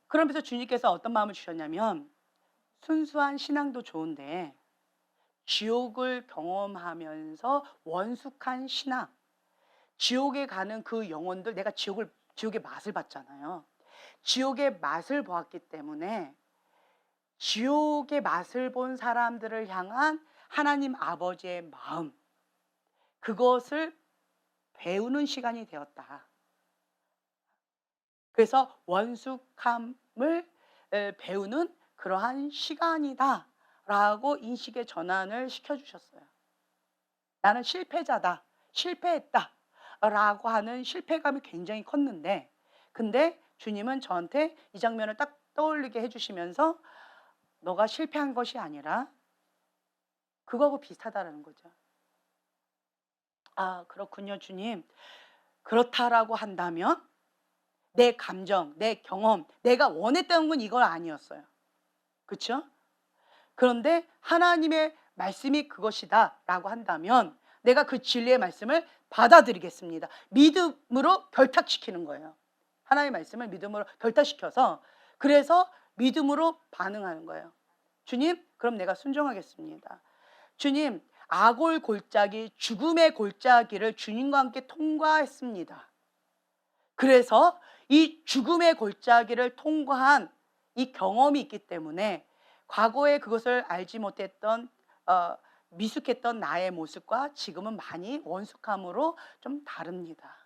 그러면서 주님께서 어떤 마음을 주셨냐면 순수한 신앙도 좋은데 지옥을 경험하면서 원숙한 신앙, 지옥에 가는 그 영혼들 내가 지옥의 맛을 봤잖아요. 지옥의 맛을 보았기 때문에 지옥의 맛을 본 사람들을 향한 하나님 아버지의 마음, 그것을 배우는 시간이 되었다. 그래서 원숙함을 배우는 그러한 시간이다라고 인식의 전환을 시켜주셨어요. 나는 실패자다, 실패했다라고 하는 실패감이 굉장히 컸는데, 근데 주님은 저한테 이 장면을 딱 떠올리게 해주시면서 너가 실패한 것이 아니라 그거하고 비슷하다라는 거죠. 아, 그렇군요, 주님. 그렇다라고 한다면 내 감정, 내 경험, 내가 원했던 건 이건 아니었어요. 그렇죠? 그런데 하나님의 말씀이 그것이다라고 한다면 내가 그 진리의 말씀을 받아들이겠습니다. 믿음으로 결탁시키는 거예요. 하나님의 말씀을 믿음으로 결탁시켜서, 그래서 믿음으로 반응하는 거예요. 주님, 그럼 내가 순종하겠습니다. 주님, 아골 골짜기, 죽음의 골짜기를 주님과 함께 통과했습니다. 그래서 이 죽음의 골짜기를 통과한 이 경험이 있기 때문에 과거에 그것을 알지 못했던 미숙했던 나의 모습과 지금은 많이 원숙함으로 좀 다릅니다.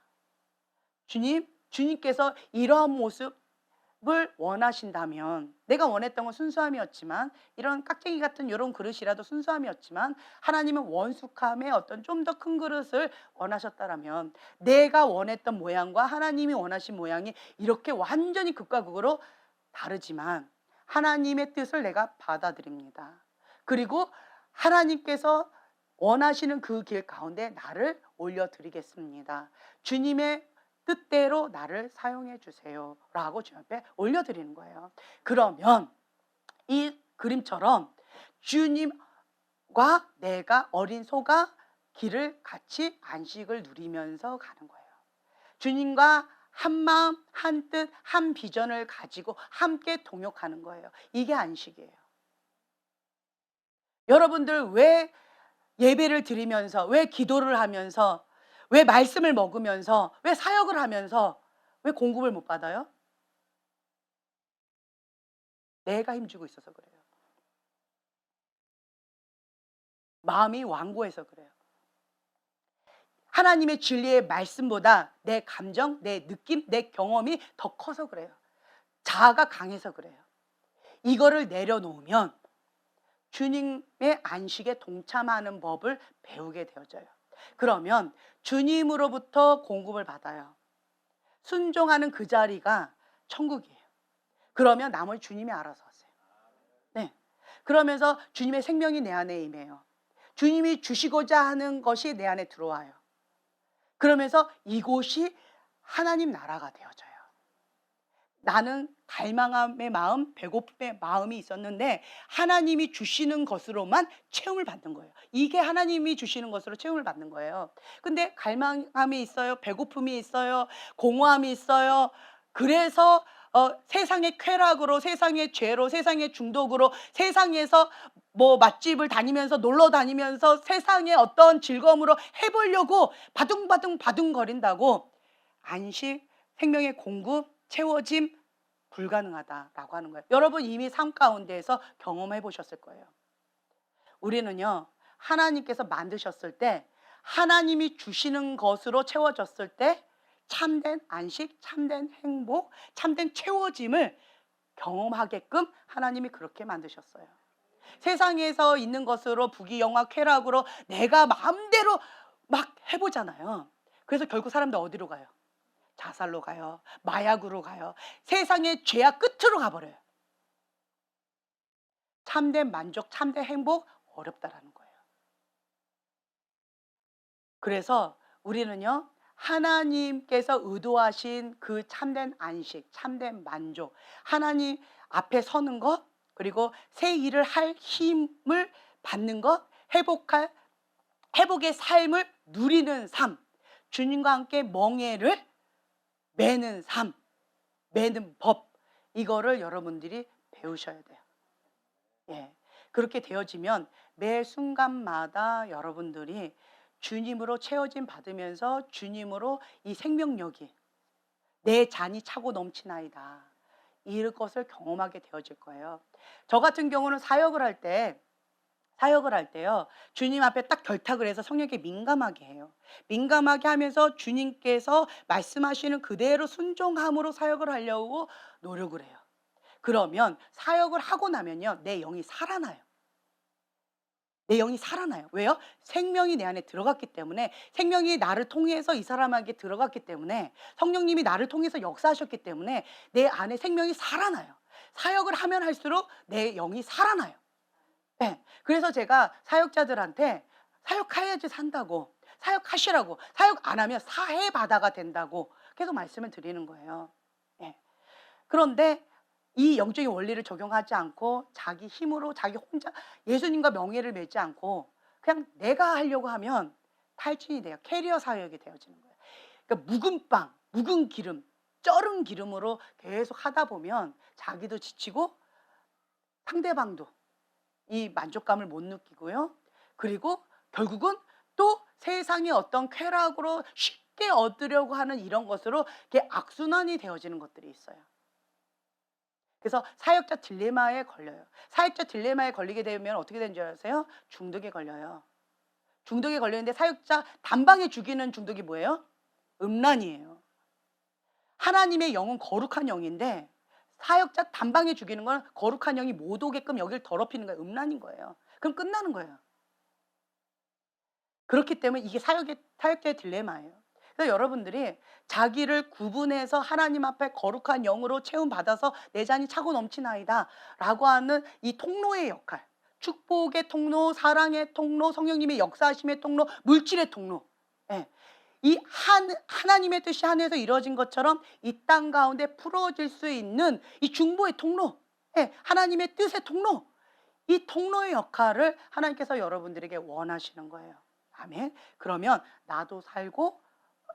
주님께서 이러한 모습을 원하신다면, 내가 원했던 건 순수함이었지만, 이런 깍쟁이 같은 이런 그릇이라도 순수함이었지만 하나님은 원숙함의 어떤 좀 더 큰 그릇을 원하셨다라면, 내가 원했던 모양과 하나님이 원하신 모양이 이렇게 완전히 극과 극으로 다르지만 하나님의 뜻을 내가 받아들입니다. 그리고 하나님께서 원하시는 그 길 가운데 나를 올려드리겠습니다. 주님의 뜻대로 나를 사용해 주세요 라고 주님 앞에 올려드리는 거예요. 그러면 이 그림처럼 주님과 내가 어린 소가 길을 같이 안식을 누리면서 가는 거예요. 주님과 한 마음, 한 뜻, 한 비전을 가지고 함께 동역하는 거예요. 이게 안식이에요. 여러분들 왜 예배를 드리면서, 왜 기도를 하면서, 왜 말씀을 먹으면서, 왜 사역을 하면서 왜 공급을 못 받아요? 내가 힘주고 있어서 그래요. 마음이 완고해서 그래요. 하나님의 진리의 말씀보다 내 감정, 내 느낌, 내 경험이 더 커서 그래요. 자아가 강해서 그래요. 이거를 내려놓으면 주님의 안식에 동참하는 법을 배우게 되어져요. 그러면 주님으로부터 공급을 받아요. 순종하는 그 자리가 천국이에요. 그러면 나머지 주님이 알아서 하세요. 네. 그러면서 주님의 생명이 내 안에 임해요. 주님이 주시고자 하는 것이 내 안에 들어와요. 그러면서 이곳이 하나님 나라가 되어져요. 나는 갈망함의 마음, 배고픔의 마음이 있었는데 하나님이 주시는 것으로만 채움을 받는 거예요. 이게 하나님이 주시는 것으로 채움을 받는 거예요. 근데 갈망함이 있어요. 배고픔이 있어요. 공허함이 있어요. 그래서 세상의 쾌락으로, 세상의 죄로, 세상의 중독으로, 세상에서 뭐 맛집을 다니면서 놀러 다니면서 세상의 어떤 즐거움으로 해보려고 바둥바둥 거린다고 안식, 생명의 공급, 채워짐 불가능하다라고 하는 거예요. 여러분 이미 삶 가운데에서 경험해 보셨을 거예요. 우리는요, 하나님께서 만드셨을 때 하나님이 주시는 것으로 채워졌을 때 참된 안식, 참된 행복, 참된 채워짐을 경험하게끔 하나님이 그렇게 만드셨어요. 세상에서 있는 것으로 부귀영화 쾌락으로 내가 마음대로 막 해보잖아요. 그래서 결국 사람들 어디로 가요? 자살로 가요. 마약으로 가요. 세상의 죄악 끝으로 가버려요. 참된 만족, 참된 행복 어렵다라는 거예요. 그래서 우리는요, 하나님께서 의도하신 그 참된 안식, 참된 만족, 하나님 앞에 서는 것, 그리고 새 일을 할 힘을 받는 것, 회복의 삶을 누리는 삶, 주님과 함께 멍에를 매는 삶, 매는 법, 이거를 여러분들이 배우셔야 돼요. 예. 그렇게 되어지면 매 순간마다 여러분들이 주님으로 채워짐 받으면서 주님으로 이 생명력이 내 잔이 차고 넘치나이다, 이것을 경험하게 되어질 거예요. 저 같은 경우는 사역을 할 때 사역을 할 때요, 주님 앞에 딱 결탁을 해서 성령께 민감하게 해요. 민감하게 하면서 주님께서 말씀하시는 그대로 순종함으로 사역을 하려고 노력을 해요. 그러면 사역을 하고 나면요, 내 영이 살아나요. 내 영이 살아나요. 왜요? 생명이 내 안에 들어갔기 때문에, 생명이 나를 통해서 이 사람에게 들어갔기 때문에, 성령님이 나를 통해서 역사하셨기 때문에 내 안에 생명이 살아나요. 사역을 하면 할수록 내 영이 살아나요. 네. 그래서 제가 사역자들한테 사역해야지 산다고, 사역하시라고, 사역 안 하면 사해바다가 된다고 계속 말씀을 드리는 거예요. 예. 그런데 이 영적인 원리를 적용하지 않고 자기 힘으로 자기 혼자 예수님과 명예를 맺지 않고 그냥 내가 하려고 하면 탈진이 돼요. 캐리어 사역이 되어지는 거예요. 그러니까 묵은 빵, 묵은 기름, 쩔은 기름으로 계속 하다 보면 자기도 지치고 상대방도 이 만족감을 못 느끼고요. 그리고 결국은 또 세상의 어떤 쾌락으로 쉽게 얻으려고 하는 이런 것으로 이게 악순환이 되어지는 것들이 있어요. 그래서 사역자 딜레마에 걸려요. 사역자 딜레마에 걸리게 되면 어떻게 되는 줄 아세요? 중독에 걸려요. 중독에 걸리는데 사역자 단방에 죽이는 중독이 뭐예요? 음란이에요. 하나님의 영은 거룩한 영인데 사역자 단방에 죽이는 건 거룩한 영이 못 오게끔 여기를 더럽히는 거예요. 음란인 거예요. 그럼 끝나는 거예요. 그렇기 때문에 이게 사역자의 딜레마예요. 그래서 여러분들이 자기를 구분해서 하나님 앞에 거룩한 영으로 채움받아서 내 잔이 차고 넘치나이다 라고 하는 이 통로의 역할, 축복의 통로, 사랑의 통로, 성령님의 역사하심의 통로, 물질의 통로, 예. 이 하나님의 뜻이 하늘에서 이루어진 것처럼 이 땅 가운데 풀어질 수 있는 이 중보의 통로, 예. 하나님의 뜻의 통로, 이 통로의 역할을 하나님께서 여러분들에게 원하시는 거예요. 아멘. 그러면 나도 살고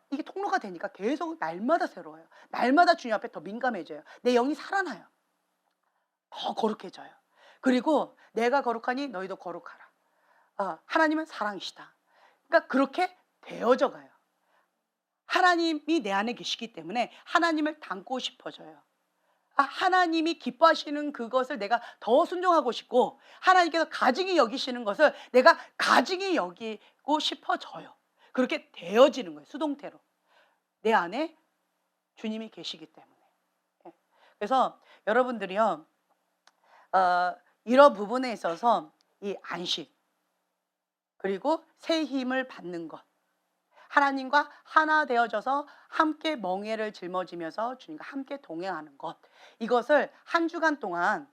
이게 통로가 되니까 계속 날마다 새로워요. 날마다 주님 앞에 더 민감해져요. 내 영이 살아나요. 더 거룩해져요. 그리고 내가 거룩하니 너희도 거룩하라. 하나님은 사랑이시다. 그러니까 그렇게 되어져 가요. 하나님이 내 안에 계시기 때문에 하나님을 닮고 싶어져요. 하나님이 기뻐하시는 그것을 내가 더 순종하고 싶고, 하나님께서 가증히 여기시는 것을 내가 가증히 여기고 싶어져요. 그렇게 되어지는 거예요. 수동태로. 내 안에 주님이 계시기 때문에. 예. 그래서 여러분들이요, 이런 부분에 있어서 이 안식, 그리고 새 힘을 받는 것, 하나님과 하나 되어져서 함께 멍에를 짊어지면서 주님과 함께 동행하는 것, 이것을 한 주간 동안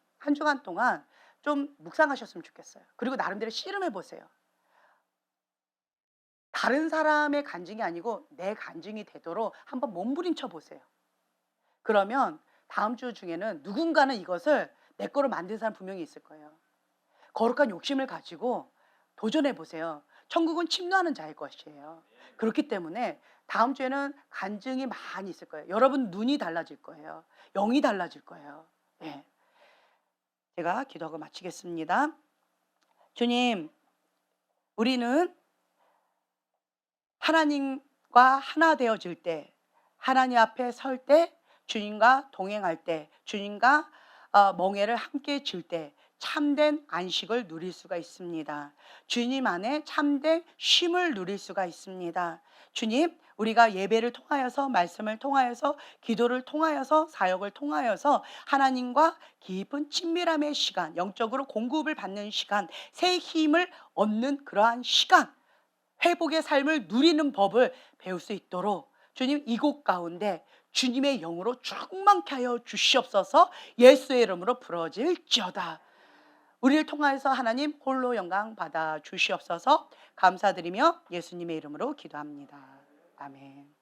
좀 묵상하셨으면 좋겠어요. 그리고 나름대로 씨름해 보세요. 다른 사람의 간증이 아니고 내 간증이 되도록 한번 몸부림쳐 보세요. 그러면 다음 주 중에는 누군가는 이것을 내 거로 만든 사람 분명히 있을 거예요. 거룩한 욕심을 가지고 도전해 보세요. 천국은 침노하는 자의 것이에요. 그렇기 때문에 다음 주에는 간증이 많이 있을 거예요. 여러분 눈이 달라질 거예요. 영이 달라질 거예요. 네. 제가 기도하고 마치겠습니다. 주님, 우리는 하나님과 하나 되어질 때, 하나님 앞에 설 때, 주님과 동행할 때, 주님과 멍에를 함께 질 때 참된 안식을 누릴 수가 있습니다. 주님 안에 참된 쉼을 누릴 수가 있습니다. 주님, 우리가 예배를 통하여서, 말씀을 통하여서, 기도를 통하여서, 사역을 통하여서 하나님과 깊은 친밀함의 시간, 영적으로 공급을 받는 시간, 새 힘을 얻는 그러한 시간, 회복의 삶을 누리는 법을 배울 수 있도록 주님 이곳 가운데 주님의 영으로 충만케 하여 주시옵소서. 예수의 이름으로 부러질지어다. 우리를 통하여서 하나님 홀로 영광 받아 주시옵소서. 감사드리며 예수님의 이름으로 기도합니다. 아멘.